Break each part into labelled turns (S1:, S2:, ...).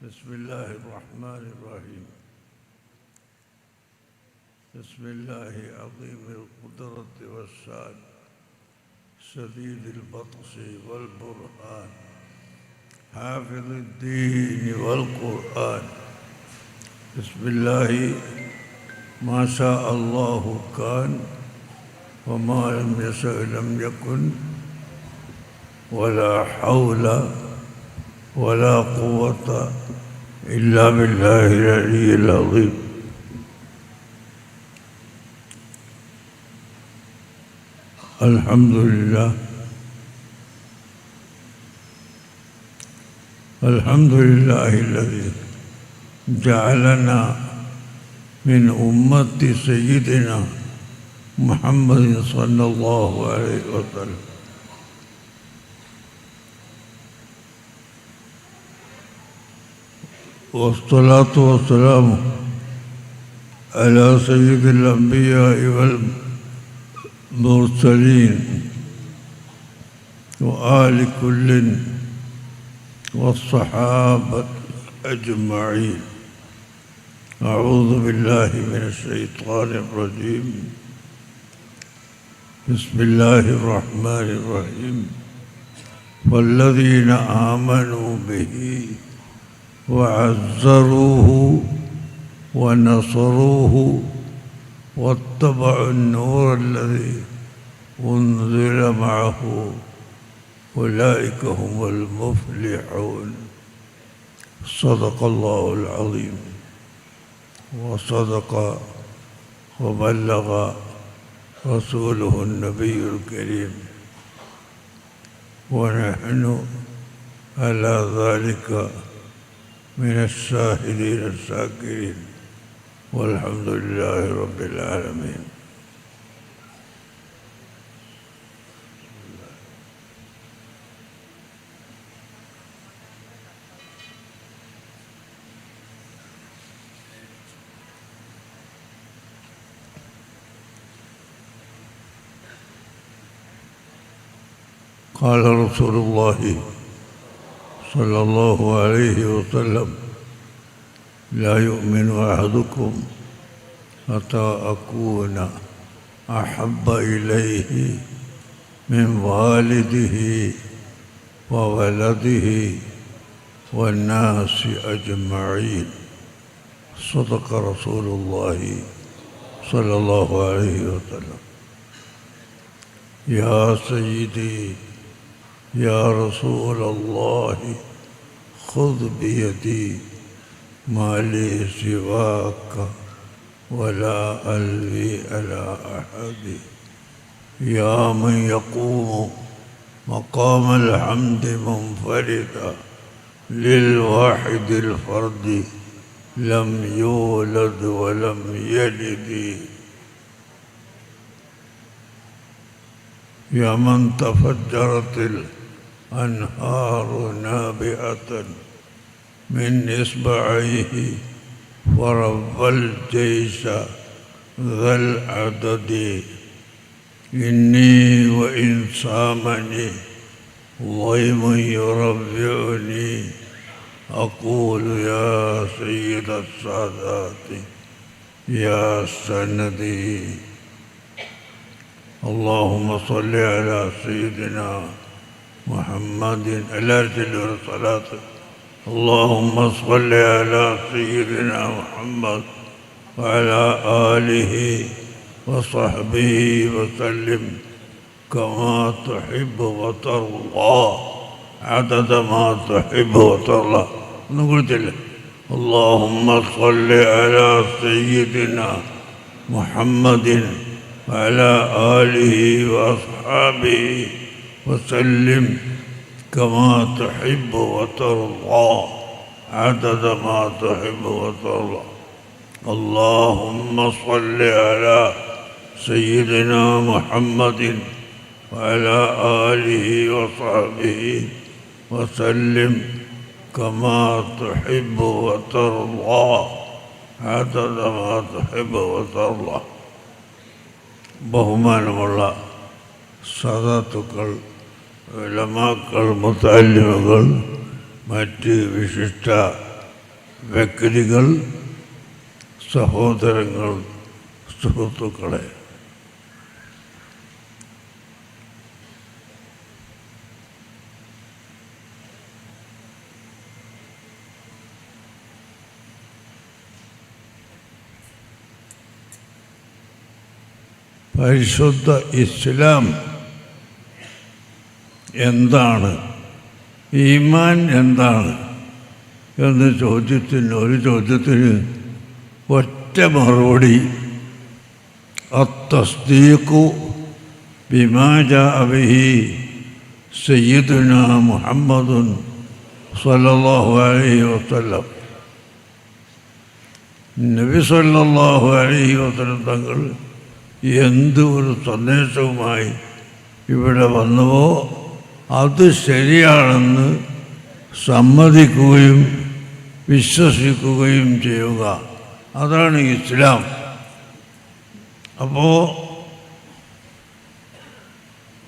S1: بسم الله الرحمن الرحيم. بسم الله عظيم القدرة والشان شديد البطش والبرهان حافظ الدين والقرآن. بسم الله ما شاء الله كان وما لم يشأ لم يكن ولا حول ولا قوة إلا بالله العلي العظيم. الحمد لله الحمد لله الذي جعلنا من أمة سيدنا محمد صلى الله عليه وسلم. والصلاة والسلام على سيد الأنبياء والمرسلين وآل كل والصحابة أجمعين. أعوذ بالله من الشيطان الرجيم. بسم الله الرحمن الرحيم. والذين آمنوا به وعزروه ونصروه واتبعوا النور الذي أنزل معه أولئك هم المفلحون. صدق الله العظيم وصدق وبلغ رسوله النبي الكريم، ونحن على ذلك من الشاهدين الشاكرين، والحمد لله رب العالمين. قال رسول الله صلى الله عليه وسلم: لا يؤمن أحدكم حتى أكون أحب إليه من والده وولده والناس أجمعين. صدق رسول الله صلى الله عليه وسلم. يا سيدي يا رسول الله خذ بيدي ما لي سواك ولا ألوي على أحد. يا من يقوم مقام الحمد منفردا للواحد الفرد لم يولد ولم يلد. يا من تفجرت الأنهار نابعة من إصبعيه ورب الجيش ذا العدد. إني وإن سامني ضيم يربعني أقول يا سيد السادات يا سندي. اللهم صل على سيدنا محمد على رسول الصلاة. اللهم صل على سيدنا محمد وعلى آله وصحبه وسلم كما تحب وترضى عدد ما تحب وترضى. نقول له اللهم صل على سيدنا محمد وعلى آله وأصحابه وسلم كما تحب وترضى عدد ما تحب وترضى. اللهم صل على سيدنا محمد وعلى آله وصحبه وسلم كما تحب وترضى عدد ما تحب وترضى. ബഹുമാനമുള്ള സാദാത്തുക്കൾ, ഉലമാക്കൾ, മുതഅല്ലിമുകൾ, മറ്റ് വിശിഷ്ട വ്യക്തികൾ, സഹോദരങ്ങൾ, സുഹൃത്തുക്കളെ, പരിശുദ്ധ ഇസ്ലാം എന്താണ്, ഈമാൻ എന്താണ് എന്ന ഒരു ചോദ്യത്തിന് ഒറ്റ മറുപടി അത്തസ്ദീഖു ബിമാ ജാഅ ബിഹി സയ്യിദുനാ മുഹമ്മദുൻ സ്വല്ലല്ലാഹു അലൈഹി വസല്ലം. നബി സ്വല്ലല്ലാഹു അലൈഹി വസല്ലം തങ്ങൾ എന്ത് ഒരു സന്ദേശവുമായി ഇവിടെ വന്നുവോ അത് ശരിയാണെന്ന് സമ്മതിക്കുകയും വിശ്വസിക്കുകയും ചെയ്യുക, അതാണ് ഇസ്ലാം. അപ്പോൾ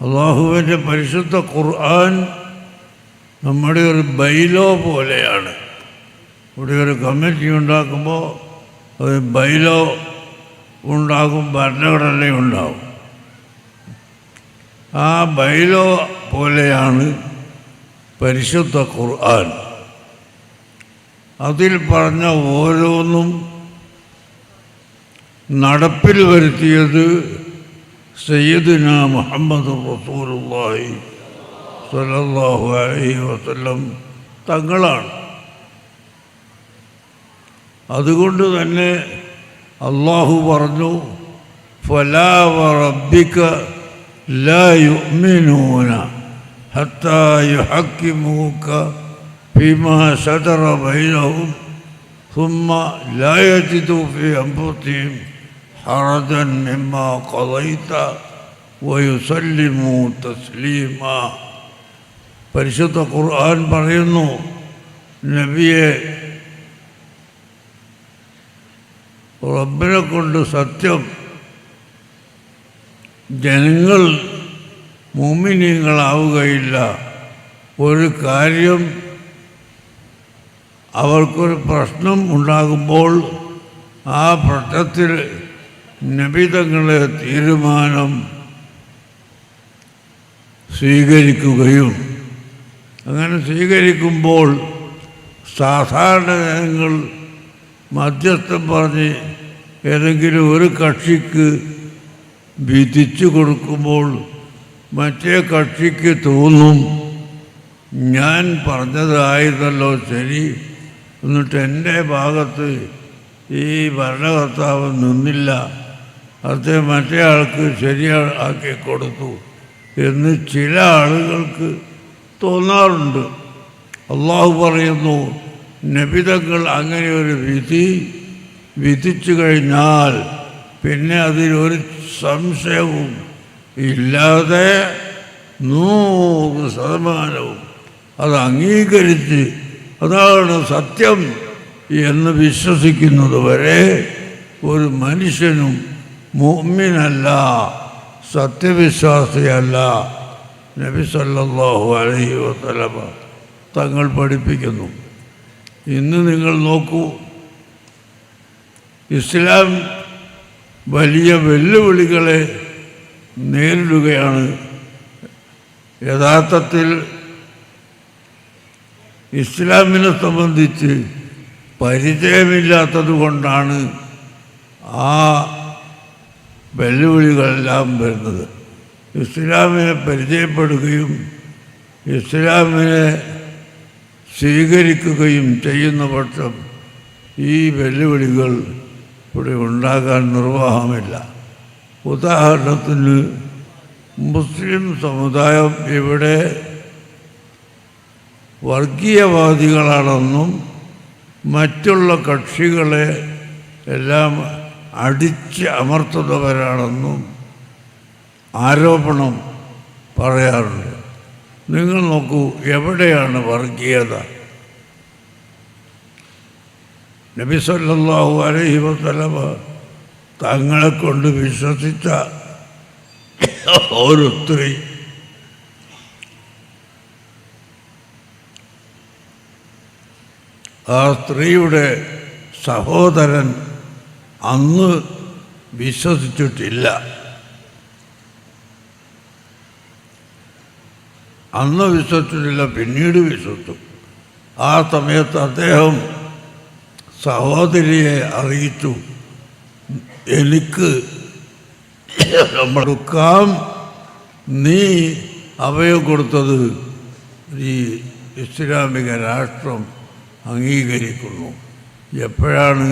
S1: അള്ളാഹുവിൻ്റെ പരിശുദ്ധ ഖുർആൻ നമ്മുടെ ഒരു ബൈലോ പോലെയാണ്. ഇവിടെ ഒരു കമ്മിറ്റി ഉണ്ടാക്കുമ്പോൾ ഒരു ബൈലോ ഉണ്ടാകും, ഭരണഘടനയുണ്ടാവും. ആ ബൈലോ പോലെയാണ് പരിശുദ്ധ ഖുർആൻ. അതിൽ പറഞ്ഞ ഓരോന്നും നടപ്പിൽ വരുത്തിയത് സയ്യിദുനാ മുഹമ്മദ് റസൂലുള്ളാഹി സ്വല്ലല്ലാഹു അലൈഹി വസല്ലം തങ്ങളാണ്. അതുകൊണ്ട് തന്നെ അള്ളാഹു പറഞ്ഞു, ഫലാ വറബ്ബിക ലാ യുഅ്മിനൂന ഹത്താ യുഹക്കിമൂക ഫീമാ ശജറ ബൈനഹും ثم لا يجدوا في أنفسهم حرجا مما قضيت ويسلموا تسليما. പരിശുദ്ധ ഖുർആൻ പറയുന്നു, നബിയെ, റബ്ബിനെ കൊണ്ട് സത്യം, ജനങ്ങൾ മുഅ്മിനീങ്ങളാവുകയില്ല. ഒരു കാര്യം അവർക്കൊരു പ്രശ്നം ഉണ്ടാകുമ്പോൾ ആ പ്രശ്നത്തിൽ നബി തങ്ങളുടെ തീരുമാനം സ്വീകരിക്കുകയും അങ്ങനെ സ്വീകരിക്കുമ്പോൾ സാധാരണ ജനങ്ങൾ മധ്യസ്ഥം പറഞ്ഞ് ഏതെങ്കിലും ഒരു കക്ഷിക്ക് വിധിച്ചു കൊടുക്കുമ്പോൾ മറ്റേ കക്ഷിക്ക് തോന്നും, ഞാൻ പറഞ്ഞതായിരുന്നല്ലോ ശരി, എന്നിട്ട് എൻ്റെ ഭാഗത്ത് ഈ ഭരണകർത്താവ് നിന്നില്ല, അത് മറ്റേ ആൾക്ക് ശരിയാക്കി കൊടുത്തു എന്ന് ചില ആളുകൾക്ക് തോന്നാറുണ്ട്. അള്ളാഹു പറയുന്നു, നബിതങ്ങൾ അങ്ങനെ ഒരു വിധിച്ചു കഴിഞ്ഞാൽ പിന്നെ അതിലൊരു സംശയവും ഇല്ലാതെ 100% അത് അംഗീകരിച്ച് അതാണ് സത്യം എന്ന് വിശ്വസിക്കുന്നത് വരെ ഒരു മനുഷ്യനും മുഅ്മിനല്ല, സത്യവിശ്വാസിയല്ല. നബി സല്ലല്ലാഹു അലൈഹി വസല്ലം തങ്ങൾ പഠിപ്പിക്കുന്നു. ഇന്ന് നിങ്ങൾ നോക്കൂ, ഇസ്ലാം വലിയ വെല്ലുവിളികളെ നേരിടുകയാണ്. യഥാർത്ഥത്തിൽ ഇസ്ലാമിനെ സംബന്ധിച്ച് പരിചയമില്ലാത്തത് കൊണ്ടാണ് ആ വെല്ലുവിളികളെല്ലാം വരുന്നത്. ഇസ്ലാമിനെ പരിചയപ്പെടുകയും ഇസ്ലാമിനെ സ്വീകരിക്കുകയും ചെയ്യുന്ന പക്ഷം ഈ വെല്ലുവിളികൾ ഇവിടെ ഉണ്ടാകാൻ നിർവാഹമില്ല. ഉദാഹരണത്തിന്, മുസ്ലിം സമുദായം ഇവിടെ വർഗീയവാദികളാണെന്നും മറ്റുള്ള കക്ഷികളെ എല്ലാം അടിച്ച് അമർത്തുന്നവരാണെന്നും ആരോപണം പറയാറുണ്ട്. നിങ്ങൾ നോക്കൂ, എവിടെയാണ് വർഗീയത? നബി സല്ലല്ലാഹു അലൈഹി വസല്ലം തങ്ങളെ കൊണ്ട് വിശ്വസിച്ച ഒരു സ്ത്രീ ആ സ്ത്രീയുടെ സഹോദരൻ അന്ന് വിശ്വസിച്ചിട്ടില്ല. അന്ന് വിശ്വസിച്ചിട്ടില്ല, പിന്നീട് വിശ്വസിച്ചു. ആ സമയത്ത് അദ്ദേഹം സഹോദരിയെ അറിയിച്ചു, എനിക്ക് കൊടുക്കാം, നീ അഭയം കൊടുത്തത് ഈ ഇസ്ലാമിക രാഷ്ട്രം അംഗീകരിക്കുന്നു. എപ്പോഴാണ്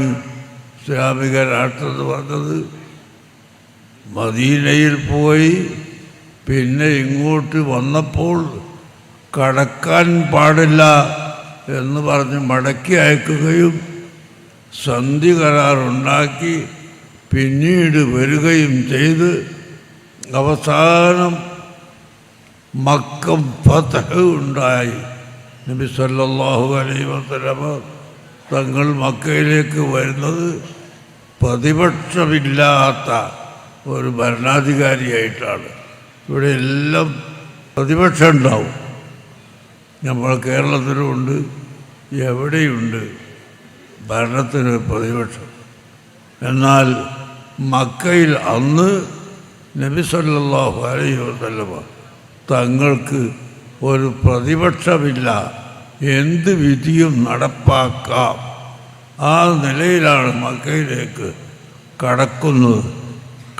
S1: ഇസ്ലാമിക രാഷ്ട്രം എന്ന് പറഞ്ഞത്? മദീനയിൽ പോയി പിന്നെ ഇങ്ങോട്ട് വന്നപ്പോൾ കടക്കാൻ പാടില്ല എന്ന് പറഞ്ഞ് മടക്കി അയക്കുകയും സന്ധി കരാറുണ്ടാക്കി പിന്നീട് വരികയും ചെയ്ത് അവസാനം മക്ക ഫതഹ് ഉണ്ടായി. നബി സല്ലല്ലാഹു അലൈഹി വസല്ലമ തങ്ങൾ മക്കയിലേക്ക് വരുന്നത് പ്രതിപക്ഷമില്ലാത്ത ഒരു ഭരണാധികാരിയായിട്ടാണ്. ഇവിടെ എല്ലാം പ്രതിപക്ഷം ഉണ്ടാവും. നമ്മൾ കേരളത്തിലുമുണ്ട്, എവിടെയുണ്ട് ഭരണത്തിന് പ്രതിപക്ഷം. എന്നാൽ മക്കയിൽ അന്ന് നബി സല്ലല്ലാഹു അലൈഹി വസല്ലമ തങ്ങൾക്ക് ഒരു പ്രതിപക്ഷമില്ല, എന്ത് വിധിയും നടപ്പാക്കാം. ആ നിലയിലാണ് മക്കയിലേക്ക് കടക്കുന്നത്.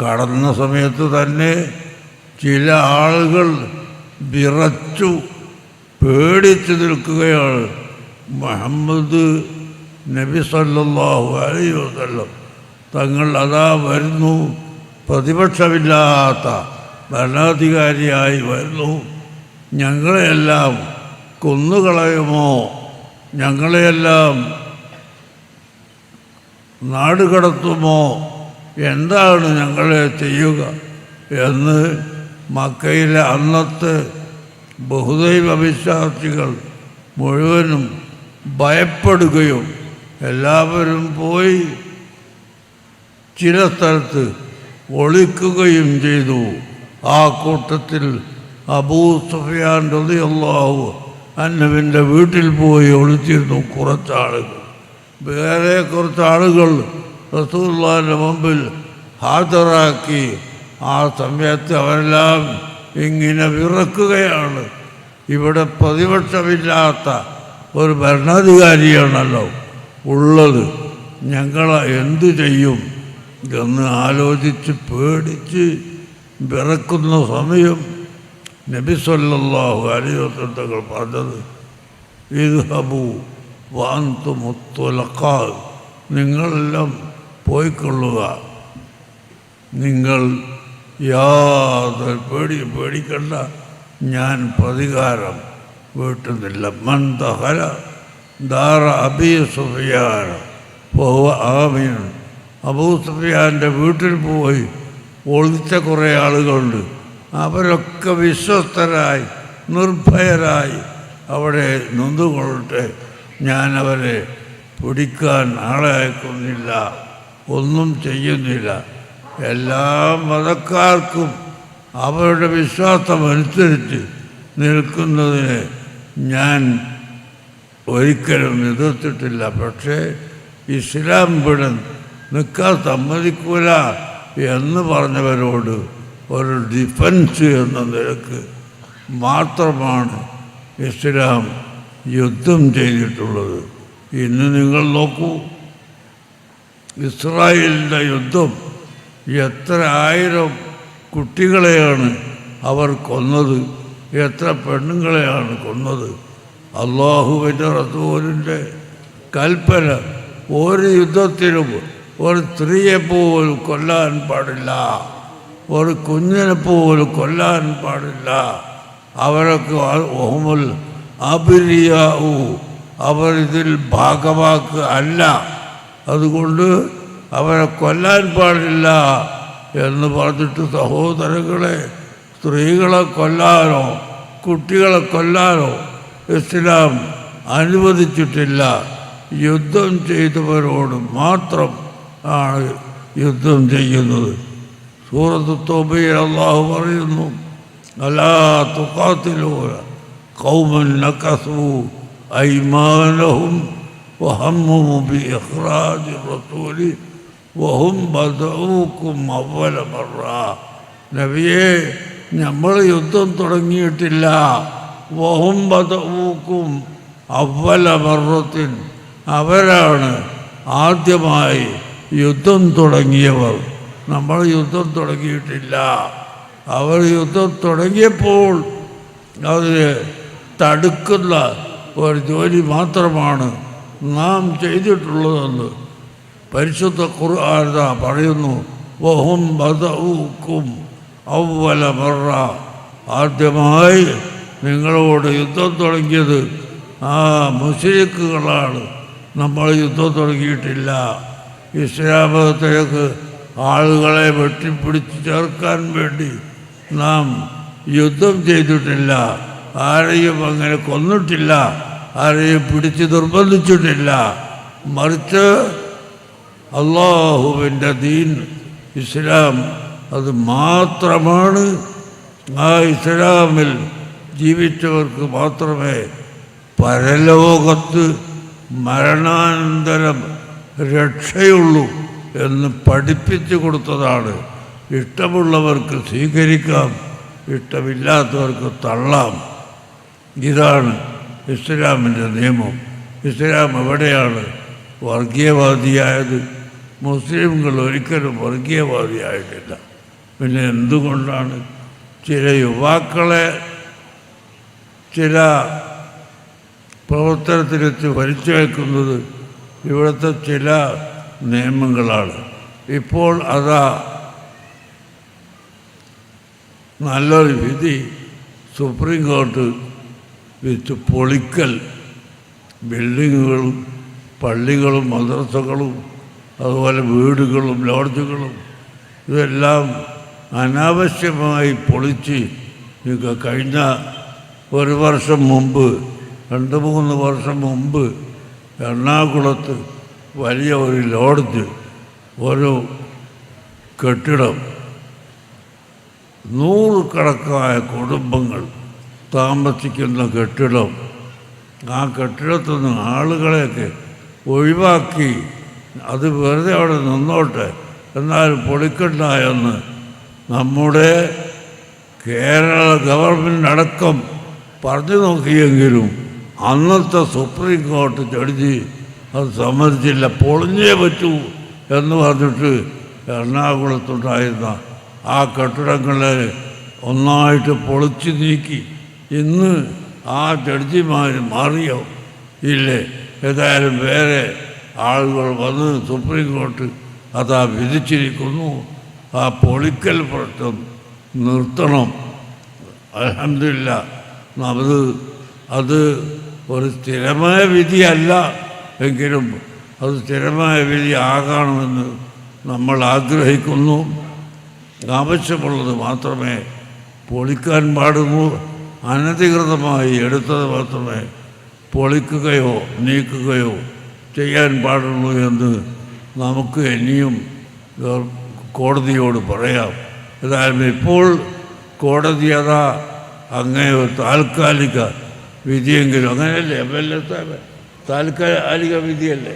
S1: കടന്ന സമയത്ത് തന്നെ ചില ആളുകൾ വിറച്ചു പേടിച്ചു നിൽക്കുകയാണ്. മുഹമ്മദ് നബി സല്ലല്ലാഹു അലൈഹി വസല്ലം തങ്ങൾ അതാ വരുന്നു, പ്രതിപക്ഷമില്ലാത്ത ഭരണാധികാരിയായി വരുന്നു, ഞങ്ങളെയെല്ലാം കൊന്നുകളയുമോ, ഞങ്ങളെയെല്ലാം നാടുകടത്തുമോ, എന്താണ് ഞങ്ങളെ ചെയ്യുക എന്ന് മക്കയിലെ അന്നത്തെ ബഹുദൈവ വിശ്വാസികൾ മുഴുവനും ഭയപ്പെടുകയും എല്ലാവരും പോയി ചില സ്ഥലത്ത് ഒളിക്കുകയും ചെയ്തു. ആ കൂട്ടത്തിൽ അബൂ സുഫിയാൻ റളിയല്ലാഹു അൻഹുവിൻ്റെ വീട്ടിൽ പോയി ഒളിച്ചിരുന്നു കുറച്ചാളുകൾ. വേറെ കുറച്ചാളുകൾ റസൂലുള്ളാഹിൻ്റെ മുമ്പിൽ ഹാജരാക്കി. ആ സമയത്ത് അവരെല്ലാം ഇങ്ങനെ വിറക്കുകയാണ്. ഇവിടെ പ്രതിപക്ഷമില്ലാത്ത ഒരു ഭരണാധികാരിയാണല്ലോ ഉള്ളത്, ഞങ്ങൾ എന്തു ചെയ്യും എന്ന് ആലോചിച്ച് പേടിച്ച് വിറക്കുന്ന സമയം നബി സല്ലല്ലാഹു അലൈഹി വസല്ലം തങ്ങൾ പറഞ്ഞത്, ഇദ്ഹബൂ വഅൻതും തുലഖാ, നിങ്ങളെല്ലാം പോയിക്കൊള്ളുക, നിങ്ങൾ യാതൊരു പേടിക്കണ്ട, ഞാൻ പ്രതികാരം വീട്ടുന്നില്ല. മൻ ദഖല ദാറ അബീ സുഫിയാൻ ഫഹുവ ആമിൻ. അബൂ സുഫിയാൻ്റെ വീട്ടിൽ പോയി ഒളിച്ച കുറേ ആളുകളുണ്ട്, അവരൊക്കെ വിശ്വസ്തരായി നിർഭയരായി അവിടെ നൊന്തുകൊള്ളട്ടെ, ഞാൻ അവരെ പിടിക്കാൻ ആളെ അയക്കുന്നില്ല, ഒന്നും ചെയ്യുന്നില്ല. എല്ലാ മതക്കാർക്കും അവരുടെ വിശ്വാസമനുസരിച്ച് നിൽക്കുന്നതിന് ഞാൻ ഒരിക്കലും എതിർത്തിട്ടില്ല. പക്ഷേ ഇസ്ലാം ഇവിടെ നിൽക്കാൻ സമ്മതിക്കൂല എന്ന് പറഞ്ഞവരോട് ഒരു ഡിഫൻസ് എന്ന നിലക്ക് മാത്രമാണ് ഇസ്ലാം യുദ്ധം ചെയ്തിട്ടുള്ളത്. ഇന്ന് നിങ്ങൾ നോക്കൂ, ഇസ്രായേലിൻ്റെ യുദ്ധം എത്ര ആയിരം കുട്ടികളെയാണ് അവർ കൊന്നത്, എത്ര പെണ്ണുങ്ങളെയാണ് കൊന്നത്. അല്ലാഹുവിൻ്റെ റസൂലിൻ്റെ കൽപ്പന ഒരു യുദ്ധത്തിലും ഒരു സ്ത്രീയെ പോലും കൊല്ലാൻ പാടില്ല, ഒരു കുഞ്ഞിനെ പോലും കൊല്ലാൻ പാടില്ല. അവരൊക്കെ ഒഹുമുൽ അബിരിയാവൂ, അവരിതിൽ ഭാഗവാക്ക് അല്ല, അതുകൊണ്ട് അവരെ കൊല്ലാൻ പാടില്ല എന്ന് പറഞ്ഞിട്ട് സഹോദരങ്ങളെ, സ്ത്രീകളെ കൊല്ലാനോ കുട്ടികളെ കൊല്ലാനോ ഇസ്ലാം അനുവദിച്ചിട്ടില്ല. യുദ്ധം ചെയ്തവരോട് മാത്രം ആണ് യുദ്ധം ചെയ്യുന്നത്. സൂറത്ത് തൗബയിൽ അല്ലാഹു പറയുന്നു, അലാ തുഖാതിലൂന ഖൗമൻ നകസൂ ഐമാനഹും وهموا بإخراج الرسول وهم بدؤوكم أول مرة. നബിയെ, നമ്മൾ യുദ്ധം തുടങ്ങിയിട്ടില്ല. വഹും ബദഊക്കും അവ്വല മർറത്തിൻ, അവരാണ് ആദ്യമായി യുദ്ധം തുടങ്ങിയവർ. നമ്മൾ യുദ്ധം തുടങ്ങിയിട്ടില്ല. അവർ യുദ്ധം തുടങ്ങിയപ്പോൾ അതിനെ തടുക്കുന്ന ഒരു ജോലി മാത്രമാണ് നാം ചെയ്തിട്ടുള്ളതെന്ന് പരിശുദ്ധ ഖുർആൻ പറയുന്നു. വഹും ബദഊക്കും അവ്വല മർറ, ആദ്യമായി നിങ്ങളോട് യുദ്ധം തുടങ്ങിയത് ആ മുശ്രിക്കുകളാണ്. നമ്മൾ യുദ്ധം തുടങ്ങിയിട്ടില്ല. ഇസ്ലാം മതത്തിലേക്ക് ആളുകളെ വെട്ടിപ്പിടിച്ച് ചേർക്കാൻ വേണ്ടി നാം യുദ്ധം ചെയ്തിട്ടില്ല. ആരെയും അങ്ങനെ കൊന്നിട്ടില്ല, ആരെയും പിടിച്ച് നിർബന്ധിച്ചിട്ടില്ല. മറിച്ച് അള്ളാഹുവിൻ്റെ ദീൻ ഇസ്ലാം അത് മാത്രമാണ്. ആ ഇസ്ലാമിൽ ജീവിച്ചവർക്ക് മാത്രമേ പരലോകത്ത് മരണാനന്തരം രക്ഷയുള്ളൂ എന്ന് പഠിപ്പിച്ചു കൊടുത്തതാണ്. ഇഷ്ടമുള്ളവർക്ക് സ്വീകരിക്കാം, ഇഷ്ടമില്ലാത്തവർക്ക് തള്ളാം. ഇതാണ് ഇസ്ലാമിൻ്റെ നിയമം. ഇസ്ലാം എവിടെയാണ് വർഗീയവാദിയായത്? മുസ്ലിംകൾ ഒരിക്കലും വർഗീയവാദിയായിട്ടില്ല. പിന്നെ എന്തുകൊണ്ടാണ് ചില യുവാക്കളെ ചില പ്രവർത്തനത്തിലെത്തി വലിച്ചു വയ്ക്കുന്നത്? ഇവിടുത്തെ ചില നിയമങ്ങളാണ്. ഇപ്പോൾ അതാ നല്ലൊരു വിധി സുപ്രീം കോർട്ട് വെച്ച് പൊളിക്കൽ ബിൽഡിങ്ങുകളും പള്ളികളും മദ്രസകളും അതുപോലെ വീടുകളും ലോഡ്ജുകളും ഇതെല്ലാം അനാവശ്യമായി പൊളിച്ച് കഴിഞ്ഞ ഒരു വർഷം മുമ്പ് 2-3 വർഷം മുമ്പ് എറണാകുളത്ത് വലിയ ഒരു ലോഡ്ജ്, ഒരു കെട്ടിടം, 100 കുടുംബങ്ങൾ താമസിക്കുന്ന കെട്ടിടം, ആ കെട്ടിടത്തിൽ നിന്ന് ആളുകളെയൊക്കെ ഒഴിവാക്കി അത് വെറുതെ അവിടെ നിന്നോട്ടെ എന്നാലും പൊളിക്കണ്ട എന്ന് നമ്മുടെ കേരള ഗവൺമെൻറ് അടക്കം പറഞ്ഞു നോക്കിയെങ്കിലും അന്നത്തെ സുപ്രീം കോർട്ട് ജഡ്ജി അത് സമ്മതിച്ചില്ല. പൊളിഞ്ഞേ പറ്റൂ എന്ന് പറഞ്ഞിട്ട് എറണാകുളത്തുണ്ടായിരുന്ന ആ കെട്ടിടങ്ങളെ ഒന്നായിട്ട് പൊളിച്ചു നീക്കി. ഇന്ന് ആ ജഡ്ജിമാർ മാറിയോ? ഇല്ലേ? ഏതായാലും വേറെ ആളുകൾ വന്ന് സുപ്രീം കോർട്ട് അതാ വിധിച്ചിരിക്കുന്നു. ആ പൊളിക്കൽ പ്രശ്നം നിർത്തണം. അൽഹംദുലില്ലാഹ് അത് ഒരു സ്ഥിരമായ വിധിയല്ല എങ്കിലും അത് സ്ഥിരമായ വിധി ആകണമെന്ന് നമ്മൾ ആഗ്രഹിക്കുന്നു. ആവശ്യമുള്ളത് മാത്രമേ പൊളിക്കാൻ പാടുള്ളൂ. അനധികൃതമായി എടുത്തത് മാത്രമേ പൊളിക്കുകയോ നീക്കുകയോ ചെയ്യാൻ പാടുള്ളൂ എന്ന് നമുക്ക് ഇനിയും കോടതിയോട് പറയാം. ഏതായാലും ഇപ്പോൾ കോടതി അതാ അങ്ങനെ ഒരു താൽക്കാലിക വിധിയെങ്കിലും, അങ്ങനെയല്ലേ താൽക്കാലിക വിധിയല്ലേ,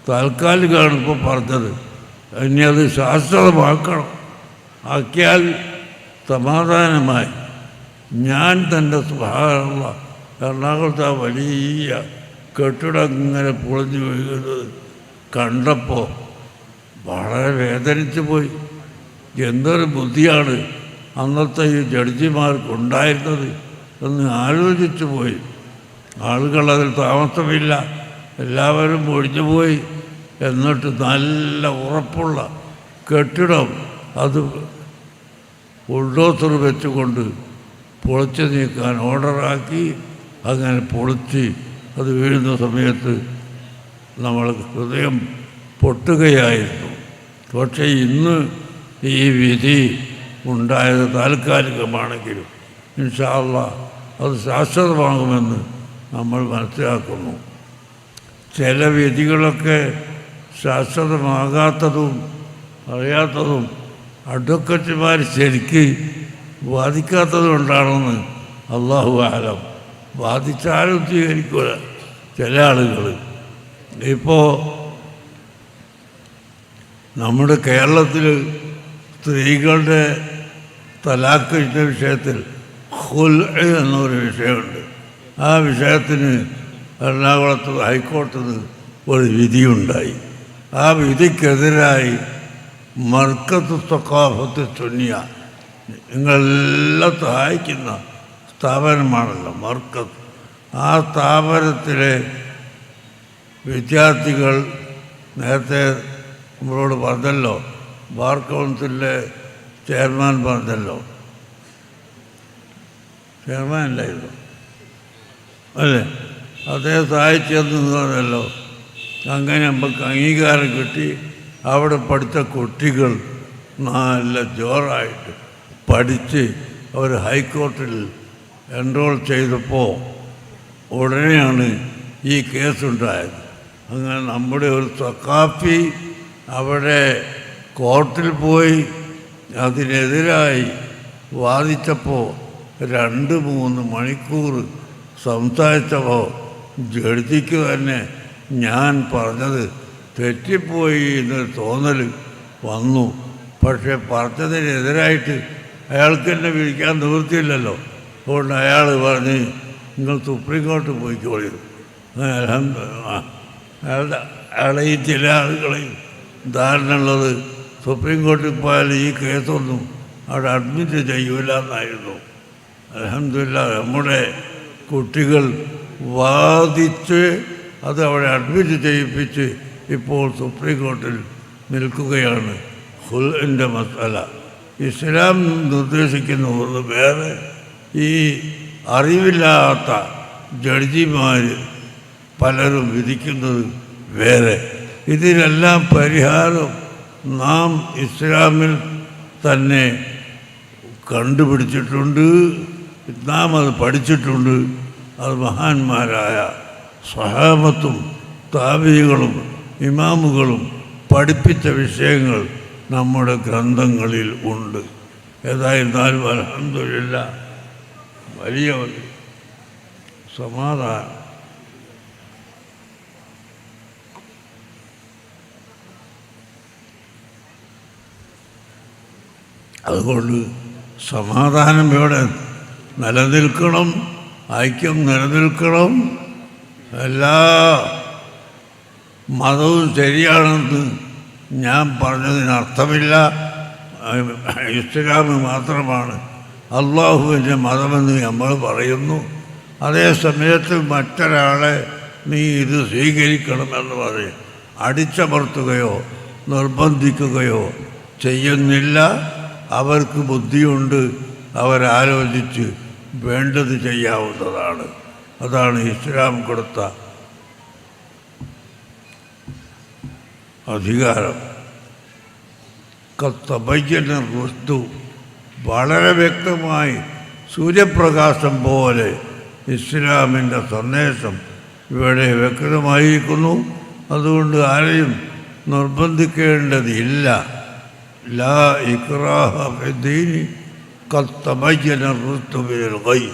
S1: താൽക്കാലികമാണ് ഇപ്പോൾ പറഞ്ഞത്. ഇനി അത് ശാശ്വതമാക്കണം. ആക്കിയാൽ സമാധാനമായി. ഞാൻ തൻ്റെ സുബ്ഹാനല്ലാഹ് എറണാകുളത്ത് ആ വലിയ കെട്ടിടം ഇങ്ങനെ പൊളിഞ്ഞു വീഴുന്നത് കണ്ടപ്പോൾ വളരെ വേദനിച്ചു പോയി. എന്തൊരു ബുദ്ധിയാണ് അന്നത്തെ ഈ ജഡ്ജിമാർക്കുണ്ടായിരുന്നത് എന്ന് ആലോചിച്ചു പോയി. ആളുകൾ അതിൽ താമസമില്ല, എല്ലാവരും ഒഴിഞ്ഞുപോയി. എന്നിട്ട് നല്ല ഉറപ്പുള്ള കെട്ടിടം അത് ബുൾഡോസർ വെച്ചുകൊണ്ട് പൊളിച്ചു നീക്കാൻ ഓർഡറാക്കി. അങ്ങനെ പൊളിച്ച് അത് വീഴുന്ന സമയത്ത് നമ്മൾ ഹൃദയം പൊട്ടുകയായിരുന്നു. പക്ഷേ ഇന്ന് ഈ വിധി ഉണ്ടായത് താൽക്കാലികമാണെങ്കിലും ഇൻഷാ അല്ലാഹ് അത് ശാശ്വതമാകുമെന്ന് നമ്മൾ മനസ്സിലാക്കുന്നു. ചില വിധികളൊക്കെ ശാശ്വതമാകാത്തതും അറിയാത്തതും അഡ്വക്കറ്റുമാർ ശരിക്ക് വാദിക്കാത്തത് കൊണ്ടാണെന്ന് അല്ലാഹു അഅലം. വാദിച്ചാലും സ്വീകരിക്കുക, ചില ആളുകൾ. ഇപ്പോൾ നമ്മുടെ കേരളത്തിൽ സ്ത്രീകളുടെ തലാഖിൻ്റെ വിഷയത്തിൽ ഖുൽഅ എന്നൊരു വിഷയമുണ്ട്. ആ വിഷയത്തിന് എറണാകുളത്ത് ഹൈക്കോടതിയിൽ നിന്ന് ഒരു വിധിയുണ്ടായി. ആ വിധിക്കെതിരായി മർക്കത്ത് സഖാഫത്ത് സുന്നിയ, നിങ്ങളെല്ലാം സഹായിക്കുന്ന സ്ഥാപനമാണല്ലോ മർക്കത്ത്. ആ സ്ഥാപനത്തിലെ വിദ്യാർത്ഥികൾ നേരത്തെ നമ്മളോട് പറഞ്ഞല്ലോ, ബാർ കൗൺസിലിലെ ചെയർമാൻ പറഞ്ഞല്ലോ, ചെയർമാൻ അല്ലായിരുന്നു അല്ലേ, അദ്ദേഹം സഹായിച്ചെന്ന് പറഞ്ഞല്ലോ. അങ്ങനെ നമുക്ക് അംഗീകാരം കിട്ടി. അവിടെ പഠിച്ച കുട്ടികൾ നല്ല ജോറായിട്ട് പഠിച്ച് അവർ ഹൈക്കോർട്ടിൽ എൻറോൾ ചെയ്തപ്പോൾ ഉടനെയാണ് ഈ കേസുണ്ടായത്. അങ്ങനെ നമ്മുടെ ഒരു സഖാഫി അവിടെ കോർട്ടിൽ പോയി അതിനെതിരായി വാദിച്ചപ്പോൾ 2-3 മണിക്കൂർ സംസാരിച്ചപ്പോൾ ജഡ്ജിക്ക് തന്നെ ഞാൻ പറഞ്ഞത് തെറ്റിപ്പോയി എന്നൊരു തോന്നൽ വന്നു. പക്ഷേ പറഞ്ഞതിനെതിരായിട്ട് അയാൾക്ക് തന്നെ വിളിക്കാൻ നിവൃത്തിയില്ലല്ലോ. അതുകൊണ്ട് അയാൾ പറഞ്ഞ് നിങ്ങൾ സുപ്രീം കോർട്ടിൽ പോയിക്കോളി. അയാളെ ഈ ചില ആളുകളെയും ധാരണയുള്ളത് സുപ്രീം കോർട്ടിൽ പോയാൽ ഈ കേസൊന്നും അവിടെ അഡ്മിറ്റ് ചെയ്യൂല എന്നായിരുന്നു. അൽഹംദുലില്ലാഹ് നമ്മുടെ കുട്ടികൾ വാദിച്ച് അത് അവിടെ അഡ്മിറ്റ് ചെയ്യിപ്പിച്ച് ഇപ്പോൾ സുപ്രീം കോർട്ടിൽ നിൽക്കുകയാണ്. ഖുൽഇൻ്റെ മസല ഇസ്ലാം നിർദ്ദേശിക്കുന്നത് വേറെ, ഈ അറിവില്ലാത്ത ജഡ്ജിമാർ പലരും വിധിക്കുന്നത് വേറെ. ഇതിനെല്ലാം പരിഹാരം നാം ഇസ്ലാമിൽ തന്നെ കണ്ടുപിടിച്ചിട്ടുണ്ട്, നാം അത് പഠിച്ചിട്ടുണ്ട്. അത് മഹാന്മാരായ സ്വഹാബത്തും താബിഈകളും ഇമാമുകളും പഠിപ്പിച്ച വിഷയങ്ങൾ നമ്മുടെ ഗ്രന്ഥങ്ങളിൽ ഉണ്ട്. ഏതായിരുന്നാലും അൽഹംദുലില്ലാഹ് വലിയ സമാധാനം. അതുകൊണ്ട് സമാധാനം ഇവിടെ നിലനിൽക്കണം, ഐക്യം നിലനിൽക്കണം. എല്ലാ മതവും ശരിയാണെന്ന് ഞാൻ പറഞ്ഞതിനർത്ഥമില്ല. ഇസ്ലാം മാത്രമാണ് അള്ളാഹുവിൻ്റെ മതമെന്ന് നമ്മൾ പറയുന്നു. അതേ സമയത്ത് മറ്റൊരാളെ നീ ഇത് സ്വീകരിക്കണമെന്ന് പറയും അടിച്ചമർത്തുകയോ നിർബന്ധിക്കുകയോ ചെയ്യുന്നില്ല. അവർക്ക് ബുദ്ധിയുണ്ട്, അവരാലോചിച്ച് വേണ്ടത് ചെയ്യാവുന്നതാണ്. അതാണ് ഇസ്ലാം കൊടുത്ത അധികാരം. കത്തബയ്യന റുഷ്ദു, വളരെ വ്യക്തമായി സൂര്യപ്രകാശം പോലെ ഇസ്ലാമിൻ്റെ സന്ദേശം ഇവിടെ വ്യക്തമായിരിക്കുന്നു. അതുകൊണ്ട് ആരെയും നിർബന്ധിക്കേണ്ടതില്ല. ലാ ഇക്റാഹ ഫിദ്ദീനി ഖദ് തബയ്യന റുഷ്ദു മിനൽ ഗയ്.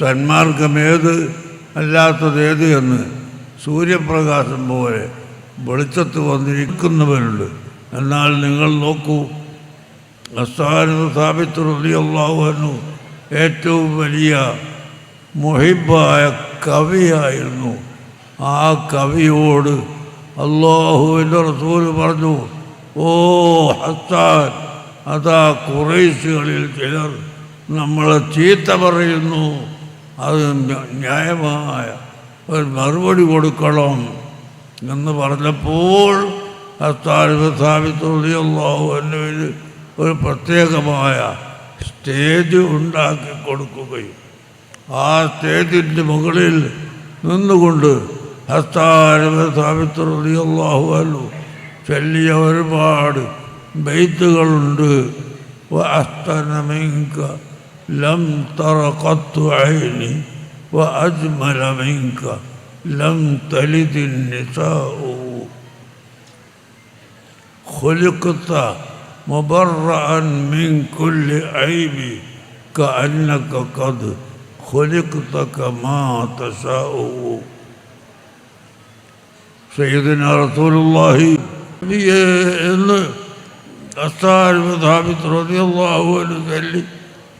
S1: സന്മാർഗമേത് അല്ലാത്തതേത് എന്ന് സൂര്യപ്രകാശം പോലെ വെളിച്ചത്ത് വന്നിരിക്കുന്നവരുണ്ട്. എന്നാൽ നിങ്ങൾ നോക്കൂ, ഹസ്സാൻ സാബിത്ത് റളിയല്ലാഹു അൻഹു ഏറ്റവും വലിയ മുഹിബ്ബായ കവിയായിരുന്നു. ആ കവിയോട് അല്ലാഹുവിൻ്റെ റസൂൽ പറഞ്ഞു, ഓ ഹസ്സാൻ, അതാ ഖുറൈശികളിൽ ചിലർ നമ്മളെ ചീത്ത പറയുന്നു, അത് ന്യായമായ ഒരു മറുപടി കൊടുക്കണം എന്ന് പറഞ്ഞപ്പോൾ ഹസ്സാൻ സാബിത്ത് റളിയല്ലാഹു അൻഹുവിന് ഒരു പ്രത്യേകമായ സ്റ്റേജ് ഉണ്ടാക്കി കൊടുക്കുകയും ആ സ്റ്റേജിൻ്റെ മുകളിൽ നിന്നുകൊണ്ട് ഹസ്സാൻ സാബിത്ത് റളിയല്ലാഹു അൻഹു ചൊല്ലിയ ഒരുപാട് ബൈത്തുകളുണ്ട്. വഅഹ്സന മിൻക ലം തറ ഖത്തു ഐനി വഅജ്മല മിൻക ലം തലിദ് النساء خلقت مبرأ من كل عيب كأنك قد خلقت كما تشاء. സയ്യിദുനാ റസൂലുള്ളാഹി എന്ന് ഹസ്സാൻ ഇബ്നു സാബിത്ത് റളിയല്ലാഹു അൻഹു ചൊല്ലി,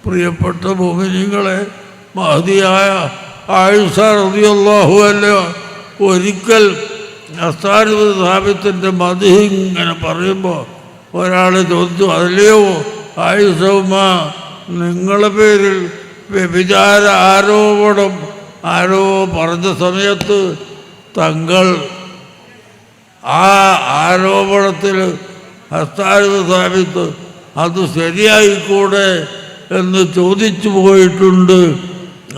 S1: പ്രിയപ്പെട്ട മുഅ്മിനീങ്ങളെ, മഹദിയായ ആയിഷ റളിയല്ലാഹു അൻഹ ഒരിക്കൽ ഹസ്സാൻ ഇബ്നു സാബിത്തിൻ്റെ മദ്ഹ് ഇങ്ങനെ പറയുമ്പോൾ ഒരാൾ ചോദിച്ചു, അതിലെയോ ആയിഷ ഉമ്മ, നിങ്ങളുടെ പേരിൽ വ്യഭിചാര ആരോപണം ആരോ പറഞ്ഞ സമയത്ത് തങ്ങൾ ആ ആരോപണത്തിൽ ഹസ്സാൻ ഇബ്നു സാബിത്ത് അത് ശരിയായിക്കൂടെ എന്ന് ചോദിച്ചു പോയിട്ടുണ്ട്.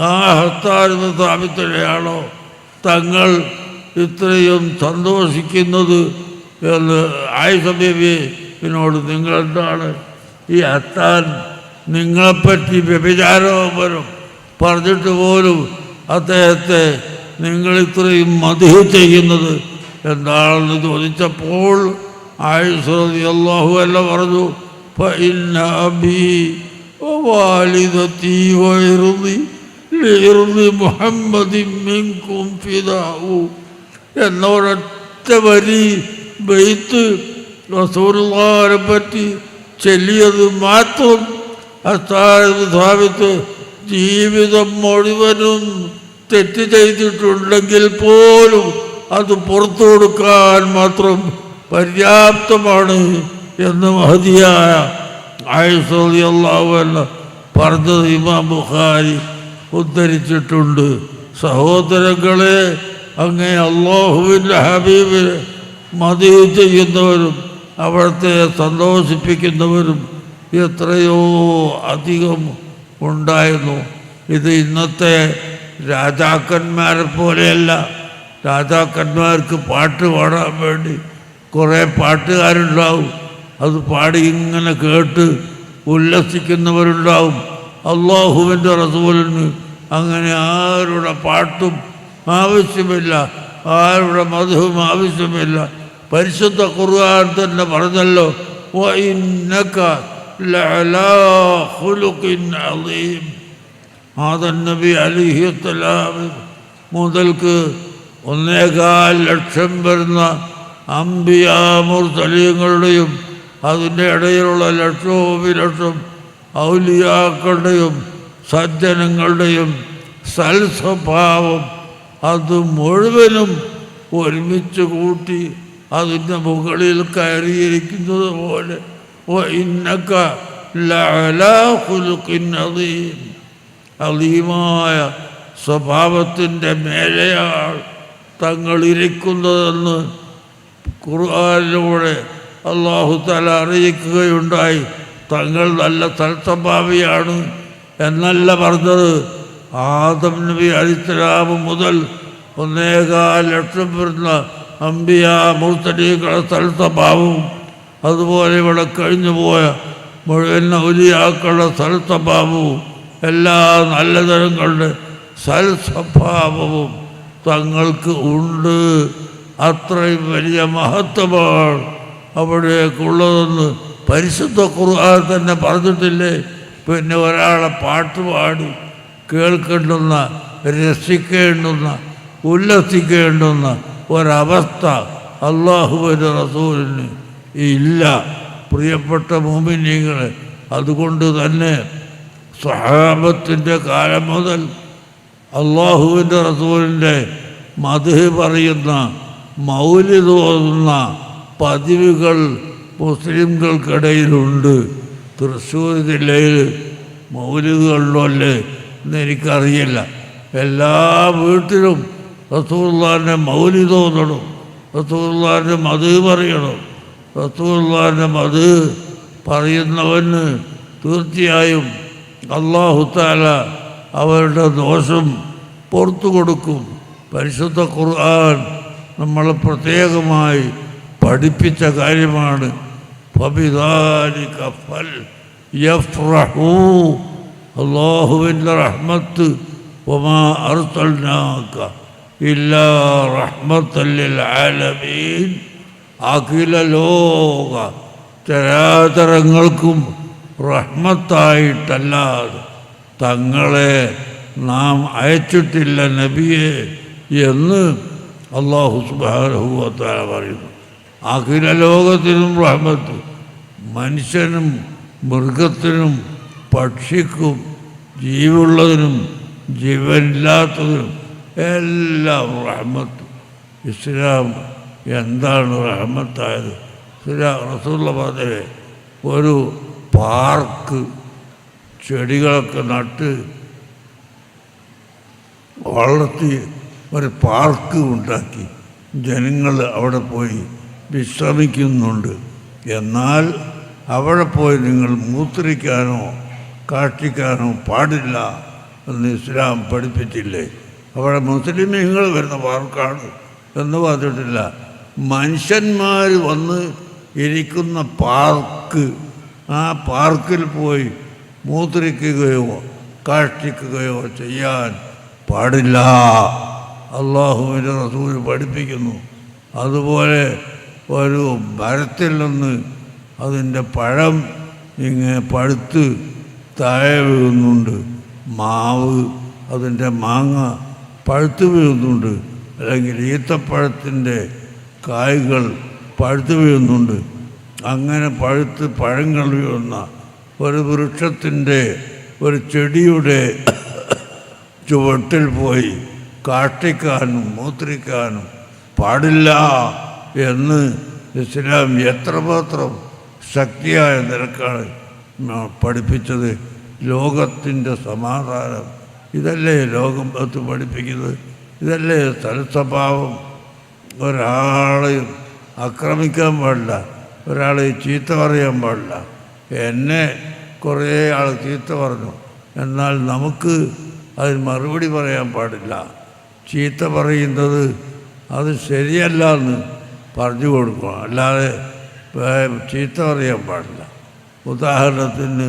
S1: ആ ഹസ്സാൻ ഇബ്നു സാബിത്തിനെയാണോ തങ്ങൾ ഇത്രയും സന്തോഷിക്കുന്നത് എന്ന് ആയിഷ ബീവിയോട് നിങ്ങളെന്താണ് ഈ ഹസ്സാൻ നിങ്ങളെപ്പറ്റി വ്യഭിചാരോപരം പറഞ്ഞിട്ട് പോലും അദ്ദേഹത്തെ നിങ്ങൾ ഇത്രയും മദ്ഹ് ചെയ്യുന്നത് എന്താണെന്ന് ചോദിച്ചപ്പോൾ ആയിഷ റളിയല്ലാഹു അൻഹ പറഞ്ഞു, ഫഇന്ന അബീ വവാലിദതീ വഇർദി ലിഇർദി മുഹമ്മദിൻ മിൻകും ഫിദാഉ എന്ന ഒരൊറ്റ വരി ബൈത്ത് റസൂലുള്ളാഹിനെ പറ്റി ചൊല്ലിയത് മാത്രം ഹസ്സാൻ ഇബ്നു സാബിത്ത് ജീവിതം മുഴുവനും തെറ്റ് ചെയ്തിട്ടുണ്ടെങ്കിൽ പോലും അത് പുറത്തു കൊടുക്കാൻ മാത്രം പര്യാപ്തമാണ് എന്ന് മഹദിയായ ആയിഷ റളിയല്ലാഹു അൻഹ പറഞ്ഞത് ഇമാം ബുഖാരി ഉദ്ധരിച്ചിട്ടുണ്ട്. സഹോദരങ്ങളെ, അങ്ങനെ അല്ലാഹുവിൻ്റെ ഹബീബിനെ മദ്ഹ് ചെയ്യുന്നവരും അവിടുത്തെ സന്തോഷിപ്പിക്കുന്നവരും എത്രയോ അധികം ഉണ്ടായിരുന്നു. ഇത് ഇന്നത്തെ രാജാക്കന്മാരെ പോലെയല്ല. രാജാക്കന്മാർക്ക് പാട്ട് പാടാൻ വേണ്ടി കുറേ പാട്ടുകാരുണ്ടാവും, അത് പാടി ഇങ്ങനെ കേട്ട് ഉല്ലസിക്കുന്നവരുണ്ടാവും. അല്ലാഹുവിൻ്റെ റസൂലിന് അങ്ങനെ ആരുടെ പാട്ടും ആവശ്യമില്ല, ആരുടെ മദ്ഹും ആവശ്യമില്ല. പരിശുദ്ധ ഖുർആൻ തന്നെ പറഞ്ഞല്ലോ, വഇന്നക ലഅലാ ഖുലുഖിൻ അളീം. ആദം നബി അലൈഹിസ്സലാം മുതൽക്ക് 1.25 ലക്ഷം വരുന്ന അംബിയാ മുർസലീങ്ങളുടെയും അതിൻ്റെ ഇടയിലുള്ള ലക്ഷോപലക്ഷം ഔലിയാക്കളുടെയും സജ്ജനങ്ങളുടെയും സൽസ്വഭാവം അത് മുഴുവനും ഒരുമിച്ച് കൂട്ടി അതിൻ്റെ മുകളിൽ കയറിയിരിക്കുന്നത് പോലെ വഇന്നക ലഅലാ ഖുലുഖിൻ അളീം, അളീമായ സ്വഭാവത്തിൻ്റെ മേലെയാണ് തങ്ങളിരിക്കുന്നതെന്ന് ഖുർആനിലൂടെ അല്ലാഹു തആല അറിയിക്കുകയുണ്ടായി. തങ്ങൾ നല്ല സൽസ്വഭാവിയാണ് എന്നല്ല പറഞ്ഞത്. ആദം നബി അലൈഹിസ്സലാം മുതൽ 1.25 ലക്ഷം വരുന്ന അംബിയാ മുർസലീങ്ങളുടെ സൽസ്വഭാവവും അതുപോലെ ഇവിടെ കഴിഞ്ഞുപോയ മുഴുവൻ ഔലിയാക്കളുടെ സൽസ്വഭാവവും എല്ലാ നല്ല തരങ്ങളുടെ സൽസ്വഭാവവും തങ്ങൾക്ക് ഉണ്ട്. അത്രയും വലിയ മഹത്വമാണ് അവിടേക്കുള്ളതെന്ന് പരിശുദ്ധ ഖുർആൻ തന്നെ പറഞ്ഞിട്ടില്ലേ? പിന്നെ ഒരാളെ പാട്ടുപാടി കേൾക്കേണ്ടുന്ന, രസിക്കേണ്ടുന്ന, ഉല്ലസിക്കേണ്ടുന്ന ഒരവസ്ഥ അല്ലാഹുവിൻ്റെ റസൂലിന് ഇല്ല. പ്രിയപ്പെട്ട മുഅ്മിനീങ്ങളെ, അതുകൊണ്ട് തന്നെ സ്വഹാബത്തിൻ്റെ കാലം മുതൽ അല്ലാഹുവിൻ്റെ റസൂലിൻ്റെ മദ്ഹ് പറയുന്ന, മൗലിദ് ഓതുന്ന പതിവുകൾ മുസ്ലിംകൾക്കിടയിലുണ്ട്. തൃശ്ശൂർ ജില്ലയിൽ മൗലിദുകളുണ്ടല്ലേ എന്നെനിക്കറിയില്ല. എല്ലാ വീട്ടിലും റസൂലുള്ളാഹിൻ്റെ മൗലിദ് ഓതണം, റസൂലുള്ളാഹിൻ്റെ മദ്ഹ് പറയണം. റസൂലുള്ളാഹിൻ്റെ മദ്ഹ് പറയുന്നവന് തീർച്ചയായും അല്ലാഹു തആല അവരുടെ ദോഷം പുറത്തു കൊടുക്കും. പരിശുദ്ധ ഖുർആൻ നമ്മളെ പ്രത്യേകമായി പഠിപ്പിച്ച കാര്യമാണ്. ഫബിദാലിക ഫൽയഫ്റഹൂ, അല്ലാഹുവിൻ്റെ റഹ്മത്ത്, വമാ അർസൽനാക ഇല്ലാ റഹ്മത്തൻ ലിൽ ആലമീൻ, അഖില ലോക ചരാചരങ്ങൾക്കും റഹ്മത്തായിട്ടല്ലാതെ തങ്ങളെ നാം അയച്ചിട്ടില്ല നബിയെ എന്ന് അല്ലാഹു സുബ്ഹാനഹു വ തആല പറയുന്നു. അഖില ലോകത്തിനും റഹ്മത്ത്, മനുഷ്യനും മൃഗത്തിനും പക്ഷിക്കും ജീവുള്ളതിനും ജീവനില്ലാത്തതിനും എല്ലാം റഹ്മത്ത്. ഇസ്ലാം എന്താണ് റഹ്മത്തായത്? റസൂലുള്ളാഹി പറഞ്ഞത് ഒരു പാർക്ക് ചെടികളൊക്കെ നട്ട് വളർത്തി ഒരു പാർക്ക് ഉണ്ടാക്കി ജനങ്ങൾ അവിടെ പോയി വിശ്രമിക്കുന്നുണ്ട്. എന്നാൽ അവിടെ പോയി നിങ്ങൾ മൂത്രിക്കാനോ കാഷ്ടിക്കാനോ പാടില്ല എന്ന് ഇസ്ലാം പഠിപ്പിച്ചില്ലേ? അവിടെ മുസ്ലിമീങ്ങൾ വരുന്ന പാർക്കാണ് എന്ന് പറഞ്ഞിട്ടില്ല. മനുഷ്യന്മാർ വന്ന് ഇരിക്കുന്ന പാർക്ക്, ആ പാർക്കിൽ പോയി മൂത്രിക്കുകയോ കാഷ്ടിക്കുകയോ ചെയ്യാൻ പാടില്ല. അല്ലാഹുവിൻ്റെ റസൂൽ പഠിപ്പിക്കുന്നു. അതുപോലെ ഒരു മരത്തിൽ നിന്ന് അതിൻ്റെ പഴം ഇങ്ങനെ പഴുത്ത് താഴെ വീഴുന്നുണ്ട്, മാവ് അതിൻ്റെ മാങ്ങ പഴുത്ത് വീഴുന്നുണ്ട്, അല്ലെങ്കിൽ ഈത്തപ്പഴത്തിൻ്റെ കായ്കൾ പഴുത്ത് വീഴുന്നുണ്ട്. അങ്ങനെ പഴുത്ത് പഴങ്ങൾ വീഴുന്ന ഒരു വൃക്ഷത്തിൻ്റെ ഒരു ചെടിയുടെ ചുവട്ടിൽ പോയി കാഷ്ടിക്കാനും മൂത്രിക്കാനും പാടില്ല എന്ന് ഇസ്ലാം എത്രമാത്രം ശക്തിയായ നിലക്കാണ് പഠിപ്പിച്ചത്. ലോകത്തിൻ്റെ സമാധാനം ഇതല്ലേ ലോകം പഠിപ്പിക്കുന്നത്? ഇതല്ലേ സൽസ്വഭാവം? ഒരാളെയും ആക്രമിക്കാൻ പാടില്ല, ഒരാളെ ചീത്ത പറയാൻ പാടില്ല. എന്നെ കുറേ ആൾ ചീത്ത പറഞ്ഞു, എന്നാൽ നമുക്ക് അതിന് മറുപടി പറയാൻ പാടില്ല. ചീത്ത പറയുന്നത് അത് ശരിയല്ല എന്ന് പറഞ്ഞു കൊടുക്കണം, അല്ലാതെ ചീത്ത പറയാൻ പാടില്ല. ഉദാഹരണത്തിന്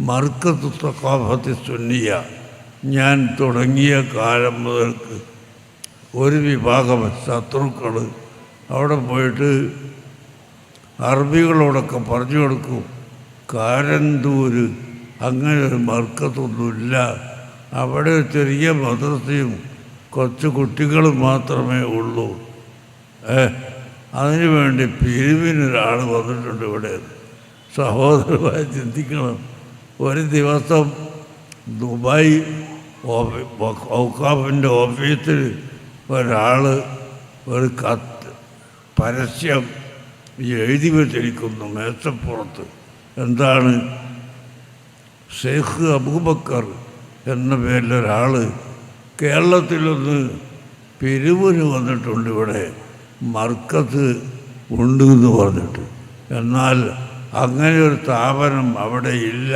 S1: മർക്കത്ത് സഖാഫത്ത് സുന്നിയ ഞാൻ തുടങ്ങിയ കാലം മുതൽക്ക് ഒരു വിഭാഗം ശത്രുക്കൾ അവിടെ പോയിട്ട് അറബികളോടൊക്കെ പറഞ്ഞു കൊടുക്കും, കാരന്തൂര് അങ്ങനെ ഒരു മർക്കത്തൊന്നുമില്ല, അവിടെ ചെറിയ മദ്രസയും കുറച്ച് കുട്ടികളും മാത്രമേ ഉള്ളൂ. അതിനുവേണ്ടി പിരിവിനൊരാൾ വന്നിട്ടുണ്ട് ഇവിടെ. സഹോദരമായി ചിന്തിക്കണം. ഒരു ദിവസം ദുബായ് ഔക്കാഫിൻ്റെ ഓഫീസിൽ ഒരാൾ ഒരു കത്ത് പരസ്യം എഴുതി വെച്ചിരിക്കുന്നു മേശപ്പുറത്ത്. എന്താണ്? ഷെയ്ഖ് അബൂബക്കർ എന്ന പേരിലൊരാൾ കേരളത്തിലൊന്ന് പിരിവിന് വന്നിട്ടുണ്ട്, ഇവിടെ മർക്കത്ത് ഉണ്ട് എന്ന് പറഞ്ഞിട്ട്. എന്നാൽ അങ്ങനെ ഒരു സ്ഥാപനം അവിടെ ഇല്ല,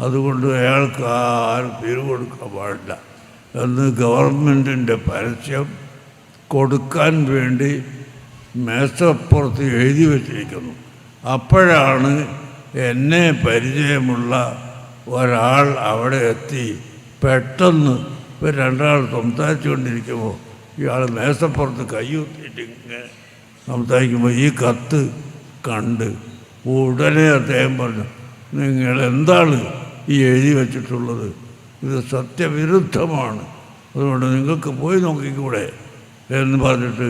S1: അതുകൊണ്ട് അയാൾക്ക് ആരും പിരിവ് കൊടുക്കാൻ പാടില്ല എന്ന് ഗവൺമെൻറ്റിൻ്റെ പരസ്യം കൊടുക്കാൻ വേണ്ടി മേശപ്പുറത്ത് എഴുതി വച്ചിരിക്കുന്നു. അപ്പോഴാണ് എന്നെ പരിചയമുള്ള ഒരാൾ അവിടെ എത്തി. പെട്ടെന്ന് ഇപ്പോൾ രണ്ടാൾ സംസാരിച്ചുകൊണ്ടിരിക്കുമ്പോൾ ഇയാൾ മേശപ്പുറത്ത് കൈയുത്തിയിട്ട് ഇങ്ങനെ സംസാരിക്കുമ്പോൾ ഈ കത്ത് കണ്ട് ഉടനെ അദ്ദേഹം പറഞ്ഞു, നിങ്ങൾ എന്താണ് ഈ എഴുതി വച്ചിട്ടുള്ളത്? ഇത് സത്യവിരുദ്ധമാണ്, അതുകൊണ്ട് നിങ്ങൾക്ക് പോയി നോക്കിക്കൂടെ എന്ന് പറഞ്ഞിട്ട്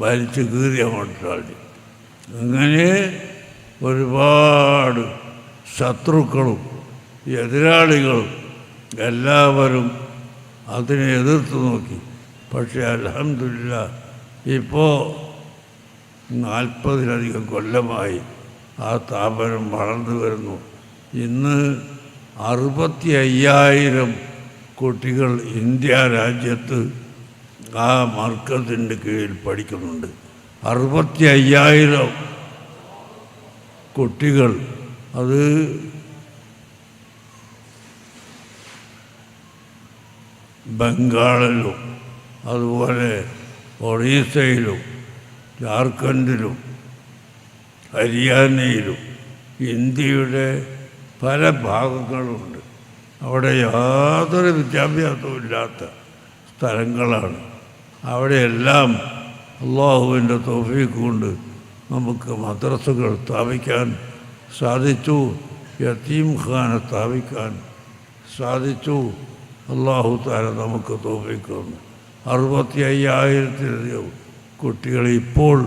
S1: വലിച്ച് കീറിയ മട്ടാളി. അങ്ങനെ ഒരുപാട് ശത്രുക്കളും എതിരാളികളും എല്ലാവരും അതിനെ എതിർത്ത് നോക്കി. പക്ഷേ അൽഹംദുലില്ലാ ഇപ്പോൾ 40-ലധികം കൊല്ലമായി ആ സ്ഥാപനം വളർന്നു വരുന്നു. ഇന്ന് 65,000 കുട്ടികൾ ഇന്ത്യ രാജ്യത്ത് ആ മർക്കസിൻ്റെ കീഴിൽ പഠിക്കുന്നുണ്ട്. 65,000 കുട്ടികൾ. അത് ബംഗാളിലും അതുപോലെ ഒറീസയിലും ജാർഖണ്ഡിലും ഹരിയാനയിലും ഇന്ത്യയുടെ പല ഭാഗങ്ങളുണ്ട്. അവിടെ യാതൊരു വിദ്യാഭ്യാസവും ഇല്ലാത്ത സ്ഥലങ്ങളാണ്. അവിടെയെല്ലാം അള്ളാഹുവിൻ്റെ തൗഫീഖ് കൊണ്ട് നമുക്ക് മദ്രസകൾ സ്ഥാപിക്കാൻ സാധിച്ചു, യതീം ഖാന സ്ഥാപിക്കാൻ സാധിച്ചു. അള്ളാഹു തആല നമുക്ക് തൗഫീഖ് തന്നു. 65,000-ലധികം കുട്ടികൾ ഇപ്പോൾ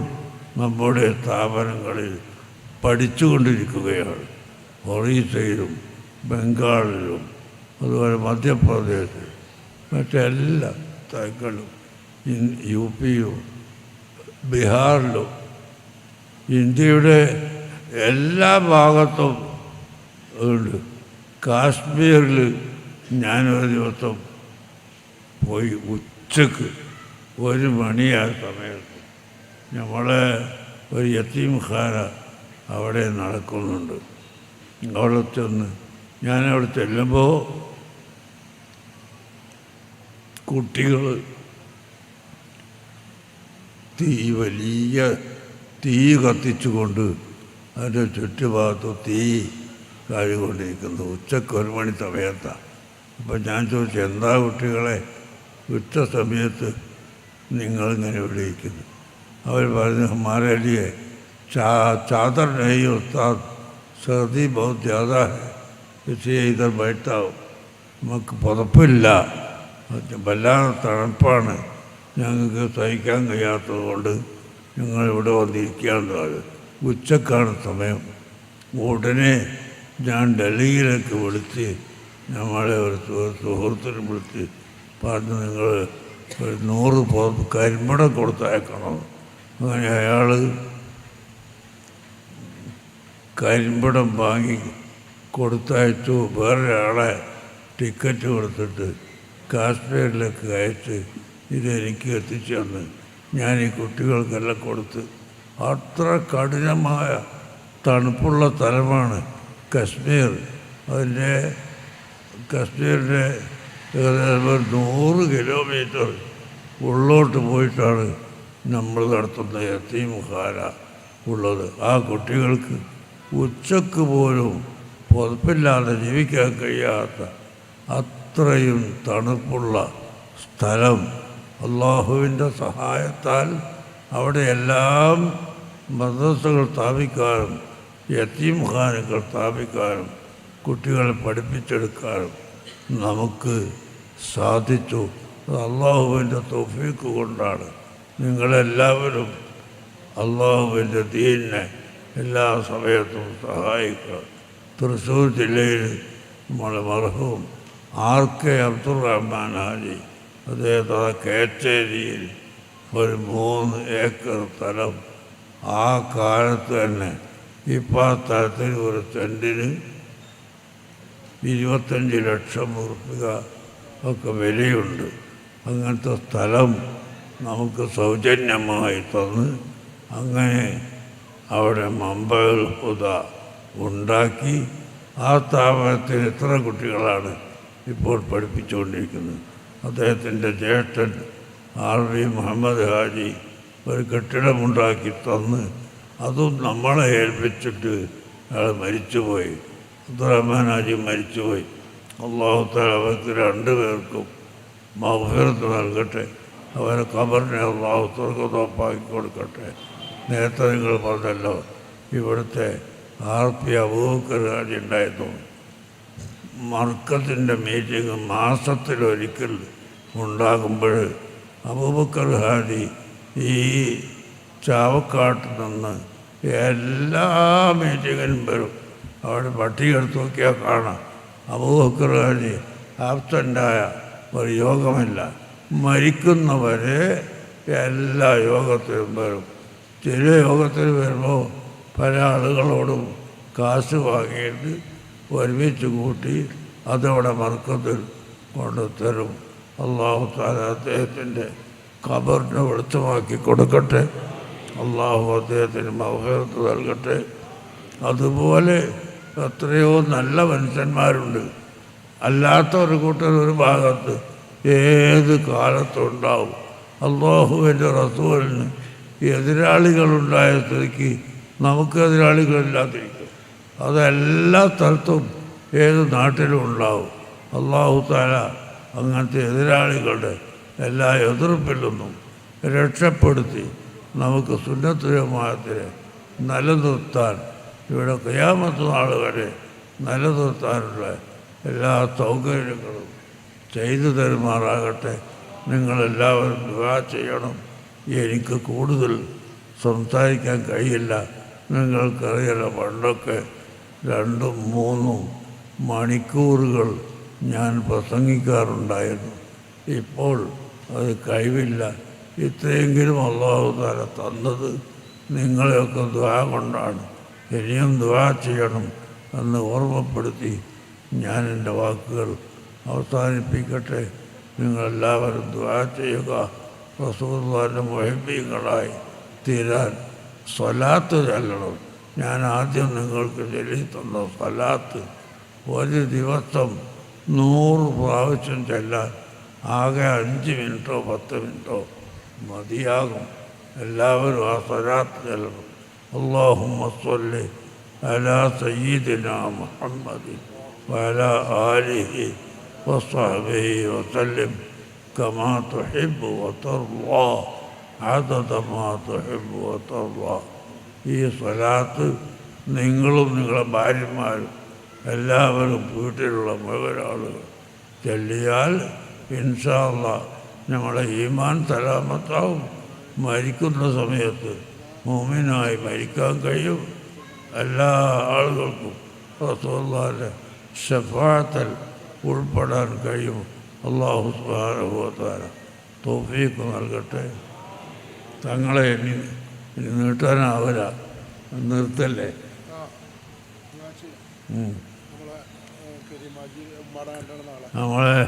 S1: നമ്മുടെ സ്ഥാപനങ്ങളിൽ പഠിച്ചുകൊണ്ടിരിക്കുകയാണ്. ഒറീസയിലും ബംഗാളിലും അതുപോലെ മധ്യപ്രദേശിലും മറ്റെല്ലാ സ്ഥലങ്ങളിലും UP യിലും ബീഹാറിലും ഇന്ത്യയുടെ എല്ലാ ഭാഗത്തും ഉണ്ട്. കാശ്മീരിൽ ഞാനൊരു ദിവസം പോയി ഉച്ചക്ക് 1 മണിയായ സമയത്ത് നമ്മളെ ഒരു യത്തീംഖാന അവിടെ നടക്കുന്നുണ്ട്. അവിടെ ചെന്ന് ഞാനവിടെ ചെല്ലുമ്പോൾ കുട്ടികൾ വലിയ തീ കത്തിച്ചുകൊണ്ട് അതിൻ്റെ ചുറ്റുഭാഗത്ത് തീ കാഴിക്കൊണ്ടിരിക്കുന്നു. ഉച്ചക്ക് 1 മണി സമയത്താണ്. അപ്പം ഞാൻ ചോദിച്ചു, എന്താ കുട്ടികളെ ഉച്ച സമയത്ത് നിങ്ങളിങ്ങനെ ഇവിടെ ഇരിക്കുന്നു? അവർ പറഞ്ഞു, हमारे लिए चादर नहीं उस्ताद, सर्दी बहुत ज़्यादा है, इसलिए इधर बैठता हो. നമുക്ക് പുതപ്പില്ല, വല്ലാതെ തണുപ്പാണ്, ഞങ്ങൾക്ക് സഹിക്കാൻ കഴിയാത്തത് കൊണ്ട് ഞങ്ങളിവിടെ വന്നിരിക്കുകയാണെന്ന് പറഞ്ഞു. ഉച്ചക്കാണ് സമയം. ഉടനെ ഞാൻ ഡൽഹിയിലേക്ക് വിളിച്ച് നമ്മളെ ഒരു സുഹൃത്തിനെ വിളിച്ച് പറഞ്ഞു, നിങ്ങൾ ഒരു 100 കരിമ്പടം കൊടുത്തയക്കണം. അങ്ങനെ അയാൾ കരിമ്പടം വാങ്ങി കൊടുത്തയച്ചു. വേറൊരാളെ ടിക്കറ്റ് കൊടുത്തിട്ട് കാശ്മീരിലേക്ക് അയച്ച് ഇതെനിക്ക് എത്തിച്ചു തന്ന് ഞാൻ ഈ കുട്ടികൾക്കെല്ലാം കൊടുത്ത്. അത്ര കഠിനമായ തണുപ്പുള്ള സ്ഥലമാണ് കശ്മീർ. അതിൻ്റെ കശ്മീരിൻ്റെ ഏകദേശം 100 കിലോമീറ്റർ ഉള്ളോട്ട് പോയിട്ടാണ് നമ്മൾ നടത്തുന്ന യത്തീംഖാന ഉള്ളത്. ആ കുട്ടികൾക്ക് ഉച്ചക്ക് പോലും പുതപ്പില്ലാതെ ജീവിക്കാൻ കഴിയാത്ത അത്രയും തണുപ്പുള്ള സ്ഥലം. അള്ളാഹുവിൻ്റെ സഹായത്താൽ അവിടെ എല്ലാം മദ്രസകൾ സ്ഥാപിക്കാനും യത്തീംഖാനകൾ സ്ഥാപിക്കാനും കുട്ടികളെ പഠിപ്പിച്ചെടുക്കാനും നമുക്ക് സാധിച്ചു. അത് അള്ളാഹുവിൻ്റെ തൗഫീഖ് കൊണ്ടാണ്. നിങ്ങളെല്ലാവരും അള്ളാഹുവിൻ്റെ ദീനിനെ എല്ലാ സമയത്തും സഹായിക്കുക. തൃശ്ശൂർ ജില്ലയിൽ നമ്മളെ മർഹൂം RK അബ്ദുറഹ്മാൻ ഹാജി അദ്ദേഹത്തെ കേച്ചേരിയിൽ ഒരു 3 ഏക്കർ സ്ഥലം ആ കാലത്ത് തന്നെ ഇപ്പോൾ ആ സ്ഥലത്തിൽ ഒരു സെൻറ്റിന് 25 ലക്ഷം രൂപ ഒക്കെ വിലയുണ്ട്. അങ്ങനത്തെ സ്ഥലം നമുക്ക് സൗജന്യമായി തന്ന് അങ്ങനെ അവിടെ മമ്പൽ ഹുദ ഉണ്ടാക്കി. ആ സ്ഥാപനത്തിൽ എത്ര കുട്ടികളാണ് ഇപ്പോൾ പഠിപ്പിച്ചുകൊണ്ടിരിക്കുന്നത്. അദ്ദേഹത്തിൻ്റെ ജ്യേഷ്ഠൻ RV മുഹമ്മദ് ഹാജി ഒരു കെട്ടിടമുണ്ടാക്കി തന്ന് അതും നമ്മളെ ഏൽപ്പിച്ചിട്ട് അയാൾ മരിച്ചുപോയി. അബ്ദുറഹ്മാൻ ഹാജി മരിച്ചുപോയി. അല്ലാഹു തആല അവർക്ക് 2 പേർക്കും മഗ്ഫിറത്ത് നൽകട്ടെ. അവരെ ഖബറിനെ അല്ലാഹു സ്വർഗ്ഗത്തോപ്പാക്കി കൊടുക്കട്ടെ. നേരത്തെ നിങ്ങൾ പറഞ്ഞല്ലോ ഇവിടുത്തെ RP അബൂബക്കർ ഹാജി ഉണ്ടായിരുന്നു. മർക്കത്തിൻ്റെ മീറ്റിംഗ് മാസത്തിലൊരിക്കൽ ഉണ്ടാകുമ്പോൾ അബൂബക്കർ ഹാജി ഈ ചാവക്കാട്ട് നിന്ന് എല്ലാ മീറ്റിങ്ങിനും വരും. അവിടെ പട്ടിക എടുത്ത് നോക്കിയാൽ കാണാം അബൂബക്കർ ഹാജി ആബ്സെൻ്റായ ഒരു യോഗമില്ല. മരിക്കുന്നവരെ എല്ലാ യോഗത്തിലും വരും. ചില യോഗത്തിൽ വരുമ്പോൾ പല ആളുകളോടും കാശ് വാങ്ങിയിട്ട് ഒരുമിച്ച് കൂട്ടി അതവിടെ മർക്കത്തിൽ കൊണ്ടുതരും. അള്ളാഹു തആല അദ്ദേഹത്തിൻ്റെ ഖബറിനെ വെളിച്ചമാക്കി കൊടുക്കട്ടെ. അള്ളാഹു അദ്ദേഹത്തിന് മഗ്ഫിറത്ത് നൽകട്ടെ. അതുപോലെ എത്രയോ നല്ല മനുഷ്യന്മാരുണ്ട്. അല്ലാത്ത ഒരു കൂട്ടർ ഒരു ഭാഗത്ത് ഏത് കാലത്തുണ്ടാവും. അള്ളാഹുവിൻ്റെ റസൂലിന് എതിരാളികളുണ്ടായ സ്ഥിതിക്ക് നമുക്ക് എതിരാളികളില്ലാതിരിക്കും. അതെല്ലാ സ്ഥലത്തും ഏത് നാട്ടിലും ഉണ്ടാവും. അല്ലാഹു തആല അങ്ങനത്തെ എതിരാളികളുടെ എല്ലാ എതിർപ്പിൽ നിന്നും രക്ഷപ്പെടുത്തി നമുക്ക് സുന്നത്ത് ജമാഅത്തിനെ നിലനിർത്താൻ ഇവിടെ ഖിയാമത്ത് നാൾ വരെ നിലനിർത്താനുള്ള എല്ലാ സൗകര്യങ്ങളും ചെയ്തു തരുമാറാകട്ടെ. നിങ്ങളെല്ലാവരും ദുആ ചെയ്യണം. എനിക്ക് കൂടുതൽ സംസാരിക്കാൻ കഴിയില്ല. നിങ്ങൾക്കറിയാലോ, പണ്ടൊക്കെ 2-3 മണിക്കൂറുകൾ ഞാൻ പ്രസംഗിക്കാറുണ്ടായിരുന്നു. ഇപ്പോൾ അത് കഴിവില്ല. ഇത്രയെങ്കിലും അല്ലാഹു തആല തന്നത് നിങ്ങളെയൊക്കെ ദുആ കൊണ്ടാണ്. ഇനിയും ദുആ ചെയ്യണം എന്ന് ഓർമ്മപ്പെടുത്തി ഞാൻ എൻ്റെ വാക്കുകൾ അവസാനിപ്പിക്കട്ടെ. നിങ്ങളെല്ലാവരും ദുആ ചെയ്യുക. റസൂലുള്ളാഹിന്റെ മുഹബ്ബീങ്ങളായി തീരാൻ സ്വലാത്ത് ചൊല്ലണം. ഞാൻ ആദ്യം നിങ്ങൾക്ക് ചൊല്ലിത്തന്ന സ്വലാത്ത് ഒരു ദിവസം 100 പ്രാവശ്യം ചെല്ലാൻ ആകെ 5 മിനിറ്റോ 10 മിനിറ്റോ മതിയാകും. എല്ലാവരും ആ സ്വലാത്ത് ചൊല്ലണം. അല്ലാഹുമ്മ സ്വല്ലി അലാ സയ്യിദിനാ മുഹമ്മദിൻ വഅലാ ആലിഹി വസ്വഹ്ബിഹി വസല്ലിം കമാ തുഹിബ്ബു വതർളാ അദദ മാ തുഹിബ്ബു വതർളാ. ഈ സ്വലാത്ത് നിങ്ങളും നിങ്ങളുടെ ഭാര്യമാരും എല്ലാവരും വീട്ടിലുള്ള മുഴുവൻ ആളുകൾ ചൊല്ലിയാൽ ഇൻഷാ അല്ലാഹ് നമ്മുടെ ഈമാൻ സലാമത്താവും. മരിക്കുന്ന സമയത്ത് മുഅ്മിനായി മരിക്കാൻ കഴിയും. എല്ലാ ആളുകൾക്കും റസൂലുള്ളാഹിന്റെ ശഫാഅത്തിൽ ഉൾപ്പെടാൻ കഴിയും. അല്ലാഹു സുബ്ഹാനഹു വ തആല തൗഫീഖ് നൽകട്ടെ. തങ്ങളെ ഇനി നീട്ടാനാവില്ല, നിർത്തല്ലേ. നമ്മളെ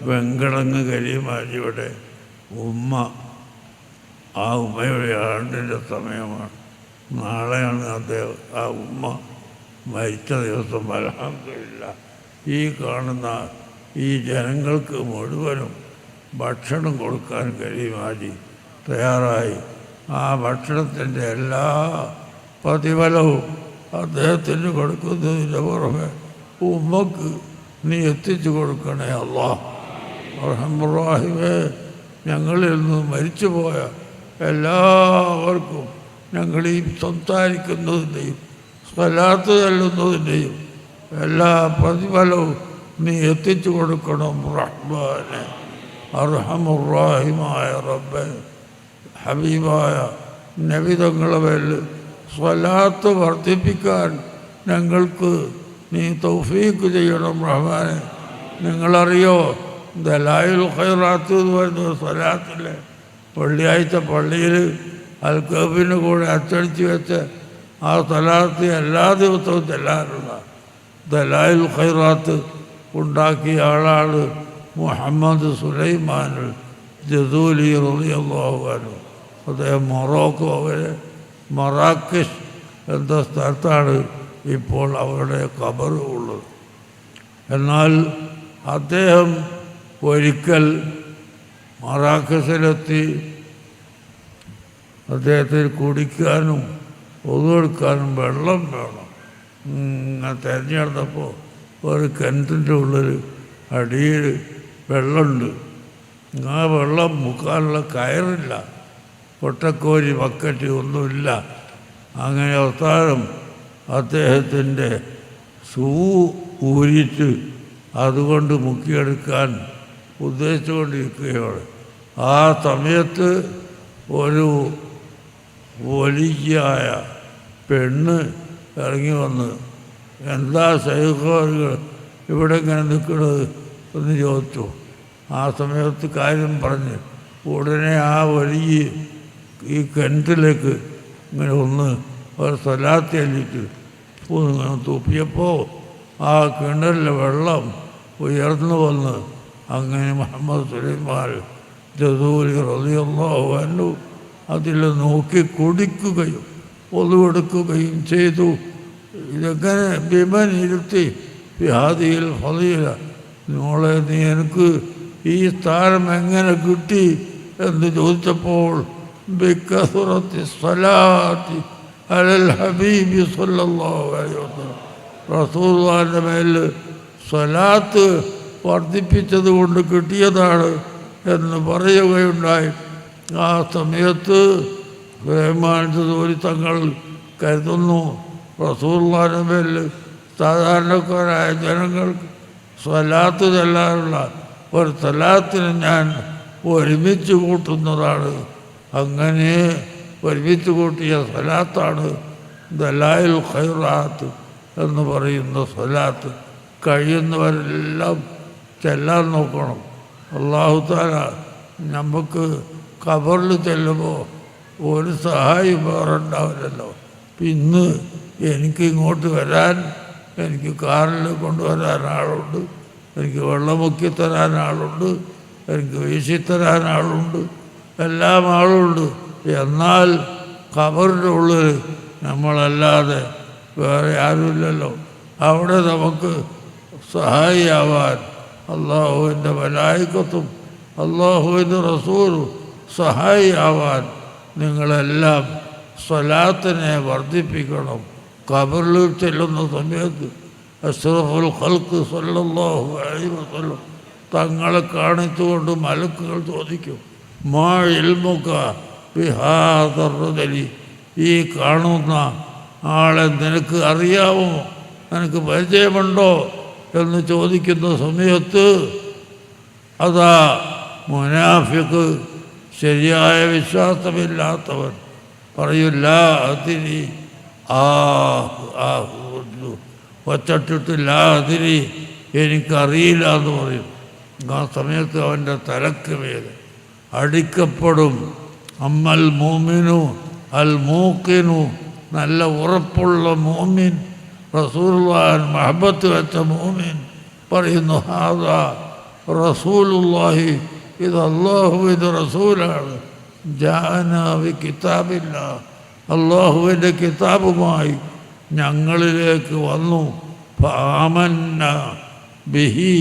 S1: വെങ്കടങ്ങ് കരീമാജിയുടെ ഉമ്മ, ആ ഉമ്മയുടെ ആണ്ടിൻ്റെ സമയമാണ്. നാളെയാണ് അദ്ദേഹം ആ ഉമ്മ മരിച്ച ദിവസം. അൽഹംദുലില്ലാഹ് ഈ കാണുന്ന ഈ ജനങ്ങൾക്ക് മുഴുവനും ഭക്ഷണം കൊടുക്കാൻ കരീമാജി തയ്യാറായി. ആ ഭക്ഷണത്തിൻ്റെ എല്ലാ പ്രതിഫലവും അദ്ദേഹത്തിന് കൊടുക്കുന്നതിൻ്റെ പുറമെ ഉമ്മക്ക് നീ എത്തിച്ചു കൊടുക്കണേ അല്ലാഹ്. റഹ്മാനേ, ഞങ്ങളിൽ നിന്ന് മരിച്ചുപോയ എല്ലാവർക്കും ഞങ്ങൾ ഈ സംസാരിക്കുന്നതിൻ്റെയും സ്വലാത്ത് ചൊല്ലുന്നതിൻ്റെയും എല്ലാ പ്രതിഫലവും നീ എത്തിച്ചു കൊടുക്കണം റഹ്മാനെ. അർഹമുർ-റഹീമായ റബ്ബേ, ഹബീബായ നബി തങ്ങളുടെ മേൽ സ്വലാത്ത് വർദ്ധിപ്പിക്കാൻ ഞങ്ങൾക്ക് നീ തൗഫീഖ് ചെയ്യണം റഹ്മാനെ. നിങ്ങളറിയോ, ദലായിലുൽ ഖൈറാത്ത് എന്ന് പറയുന്ന സ്വലാത്തിലെ വെള്ളിയാഴ്ച പള്ളിയിൽ അൽക്കബിന് കൂടെ അച്ചടിച്ച് വെച്ച് ആ സ്വലാത്ത് എല്ലാ ദിവസവും ചെല്ലാറുള്ള ദലായിലുൽ ഖൈറാത്ത് ഉണ്ടാക്കിയ ആളാണ് മുഹമ്മദ് സുലൈമാൻ ജസൂലി റളിയല്ലാഹു അൻഹു. അദ്ദേഹം മൊറോക്കോയിലെ മറാക്കഷ് എന്ന സ്ഥലത്താണ് ഇപ്പോൾ അവരുടെ ഖബർ ഉള്ളത്. എന്നാൽ അദ്ദേഹം ഒരിക്കൽ മറാക്കസിലെത്തി അദ്ദേഹത്തിന് കുടിക്കാനും ഒതുവെടുക്കാനും വെള്ളം വേണം. തിരഞ്ഞെടുത്തപ്പോൾ ഒരു കിണറ്റിൻ്റെ ഉള്ളിൽ അടിയിൽ വെള്ളമുണ്ട്. ആ വെള്ളം മുക്കാനുള്ള കയറില്ല, കൊട്ടക്കോരി ബക്കറ്റ് ഒന്നുമില്ല. അങ്ങനെ അവസാനം അദ്ദേഹത്തിൻ്റെ ഷൂ ഊരിയിട്ട് അതുകൊണ്ട് മുക്കിയെടുക്കാൻ ഉദ്ദേശിച്ചുകൊണ്ടിരിക്കുകയാണ്. ആ സമയത്ത് ഒരു വലിയായ പെണ്ണ് ഇറങ്ങി വന്ന്, എന്താ ശൈഖുമാരുകൾ ഇവിടെ ഇങ്ങനെ നിൽക്കുന്നത് എന്ന് ചോദിച്ചു. ആ സമയത്ത് കാര്യം പറഞ്ഞ് ഉടനെ ആ വലിയ ഈ കിണറ്റിലേക്ക് ഇങ്ങനെ ഒന്ന് ഒരു സ്വലാത്ത് ചൊല്ലിയിട്ട് തുപ്പിയപ്പോൾ ആ കിണറിലെ വെള്ളം ഉയർന്നു വന്ന് അങ്ങനെ മുഹമ്മദ് സുലൈമാൻ ജസൂലി റളിയല്ലാഹു അൻഹു അതിൽ നോക്കി കുടിക്കുകയും ഒതുവെടുക്കുകയും ചെയ്തു. ഇതെങ്ങനെ ബിമൻ ഇരുത്തി ഹാദിഹിൽ ഫളീല, മോളെ നീ എനിക്ക് ഈ സ്ഥാനം എങ്ങനെ കിട്ടി എന്ന് ചോദിച്ചപ്പോൾ ബികസറത്തി സ്വലാത്തി അലൽ ഹബീബി സ്വല്ലല്ലാഹു അലൈഹി വസല്ലം, റസൂലുള്ളാഹിന്റെ മേൽ സ്വലാത്ത് വർദ്ധിപ്പിച്ചത് കൊണ്ട് കിട്ടിയതാണ് എന്ന് പറയുകയുണ്ടായി. ആ സമയത്ത് സുലൈമാൻ ജസൂലി തങ്ങൾ കരുതുന്നു, റസൂലുള്ളാഹിന്റെ മേൽ സാധാരണക്കാരായ ജനങ്ങൾക്ക് സ്വലാത്ത് ചെല്ലാറുള്ള ഒരു സ്വലാത്തിന് ഞാൻ ഒരുമിച്ച് കൂട്ടുന്നതാണ്. അങ്ങനെ ഒരുമിച്ച് കൂട്ടിയ സ്വലാത്താണ് ദലായിൽ ഖൈറാത്ത് എന്ന് പറയുന്ന സ്വലാത്ത്. കഴിയുന്നവരെല്ലാം ചെല്ലാൻ നോക്കണം. അല്ലാഹു തആല നമുക്ക് ഖബറിൽ ചെല്ലുമ്പോൾ ഒരു സഹായം വേറെ ഉണ്ടാവില്ലല്ലോ. ഇന്ന് എനിക്ക് ഇങ്ങോട്ട് വരാൻ, എനിക്ക് കാറിൽ കൊണ്ടുവരാൻ ആളുണ്ട്, എനിക്ക് വെള്ളമുക്കി തരാൻ ആളുണ്ട്, എനിക്ക് വീശിത്തരാൻ ആളുണ്ട്, എല്ലാം ആളുണ്ട്. എന്നാൽ ഖബറിൻ്റെ ഉള്ളിൽ നമ്മളല്ലാതെ വേറെ ആരുമില്ലല്ലോ. അവിടെ നമുക്ക് സഹായിയാവാൻ അള്ളാഹുവിൻ്റെ മലായികത്തും അള്ളാഹുവിൻ്റെ റസൂലും സഹായിയാവാൻ നിങ്ങളെല്ലാം സ്വലാത്തിനെ വർദ്ധിപ്പിക്കണം. ഖബറിൽ ചെല്ലുന്ന സമയത്ത് അഷ്റഫുൽ ഖൽഖ് സ്വല്ലല്ലാഹു അലൈഹി വസല്ലം തങ്ങളെ കാണിച്ചുകൊണ്ട് മലക്കുകൾ ചോദിക്കും, മാ ഇൽമുക ബിഹാദർ റജുലി, ഈ കാണുന്ന ആളെ നിനക്ക് അറിയാമോ, നിനക്ക് പരിചയമുണ്ടോ എന്ന് ചോദിക്കുന്ന സമയത്ത് അതാ മുനാഫിഖ്, ശരിയായ വിശ്വാസമില്ലാത്തവൻ പറയില്ല, അതിരി വച്ചിട്ടില്ല, അതിരി എനിക്കറിയില്ല എന്ന് പറയും. ആ സമയത്ത് അവൻ്റെ തലക്ക് മേൽ അടിക്കപ്പെടും. അമ്മൽ മൂമിനു അൽ മൂക്കിനു, നല്ല ഉറപ്പുള്ള മൂമിൻ, റസൂലുള്ളാഹിൻ മഹബത്ത് വെച്ച മൂമിൻ പറയുന്നു, ഹാദാ റസൂലുള്ളാഹി, ഇത് അല്ലാഹുവിൻ്റെ റസൂലാണ്. ജാഅനാ ബി കിതാബില്ല, അല്ലാഹുവിൻ്റെ കിതാബുമായി ഞങ്ങളിലേക്ക് വന്നു. ഫആമന്ന ബിഹി,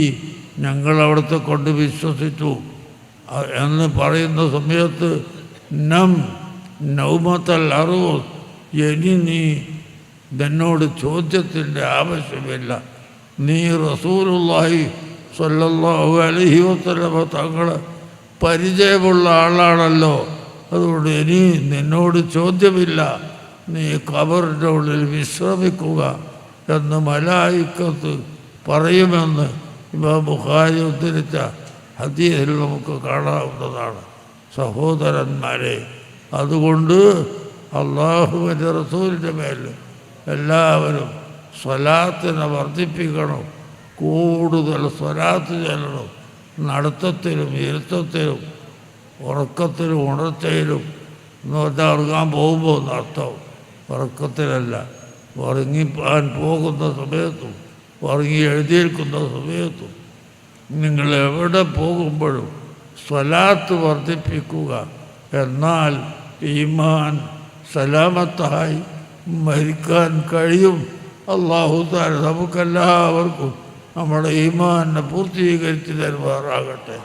S1: ഞങ്ങളവിടുത്തെ കൊണ്ട് വിശ്വസിച്ചു എന്ന് പറയുന്ന സമയത്ത് നൗമത്തൽ അറൂസ്, ഇനി നീ എന്നോട് ചോദ്യത്തിൻ്റെ ആവശ്യമില്ല, നീ റസൂലുള്ളാഹി സ്വല്ലല്ലാഹു അലൈഹി വസല്ലമ തങ്ങളെ പരിചയമുള്ള ആളാണല്ലോ, അതുകൊണ്ട് ഇനി നിന്നോട് ചോദ്യമില്ല, നീ ഖബറിൻ്റെ ഉള്ളിൽ വിശ്രമിക്കുക എന്ന് മലായിക്കത്ത് പറയുമെന്ന് ഇമാം ബുഖാരി ഉദ്ധരിച്ച ഹദീസിൽ നമുക്ക് കാണാവുന്നതാണ്. സഹോദരന്മാരെ, അതുകൊണ്ട് അള്ളാഹുവിൻ്റെ റസൂലിൻ്റെ മേൽ എല്ലാവരും സ്വലാത്തിനെ വർദ്ധിപ്പിക്കണം, കൂടുതൽ സ്വലാത്ത് ചെല്ലണം. നടത്തത്തിലും ഇരുത്തത്തിലും ഉറക്കത്തിലും ഉണർച്ചയിലും എന്ന് പറഞ്ഞാൽ ഉറങ്ങാൻ പോകുമ്പോൾ എന്നർത്ഥം, ഉറക്കത്തിലല്ല, ഉറങ്ങിപ്പാൻ പോകുന്ന സമയത്തും ഉറങ്ങി എഴുതിയേൽക്കുന്ന സമയത്തും നിങ്ങൾ എവിടെ പോകുമ്പോഴും സ്വലാത്ത് വർദ്ധിപ്പിക്കുക. എന്നാൽ ഈമാൻ സലാമത്തായി മരിക്കാൻ കഴിയും. അല്ലാഹു തആല നമുക്കെല്ലാവർക്കും നമ്മുടെ ഈമാനെ പൂർത്തീകരിച്ച് തരുമാറാകട്ടെ.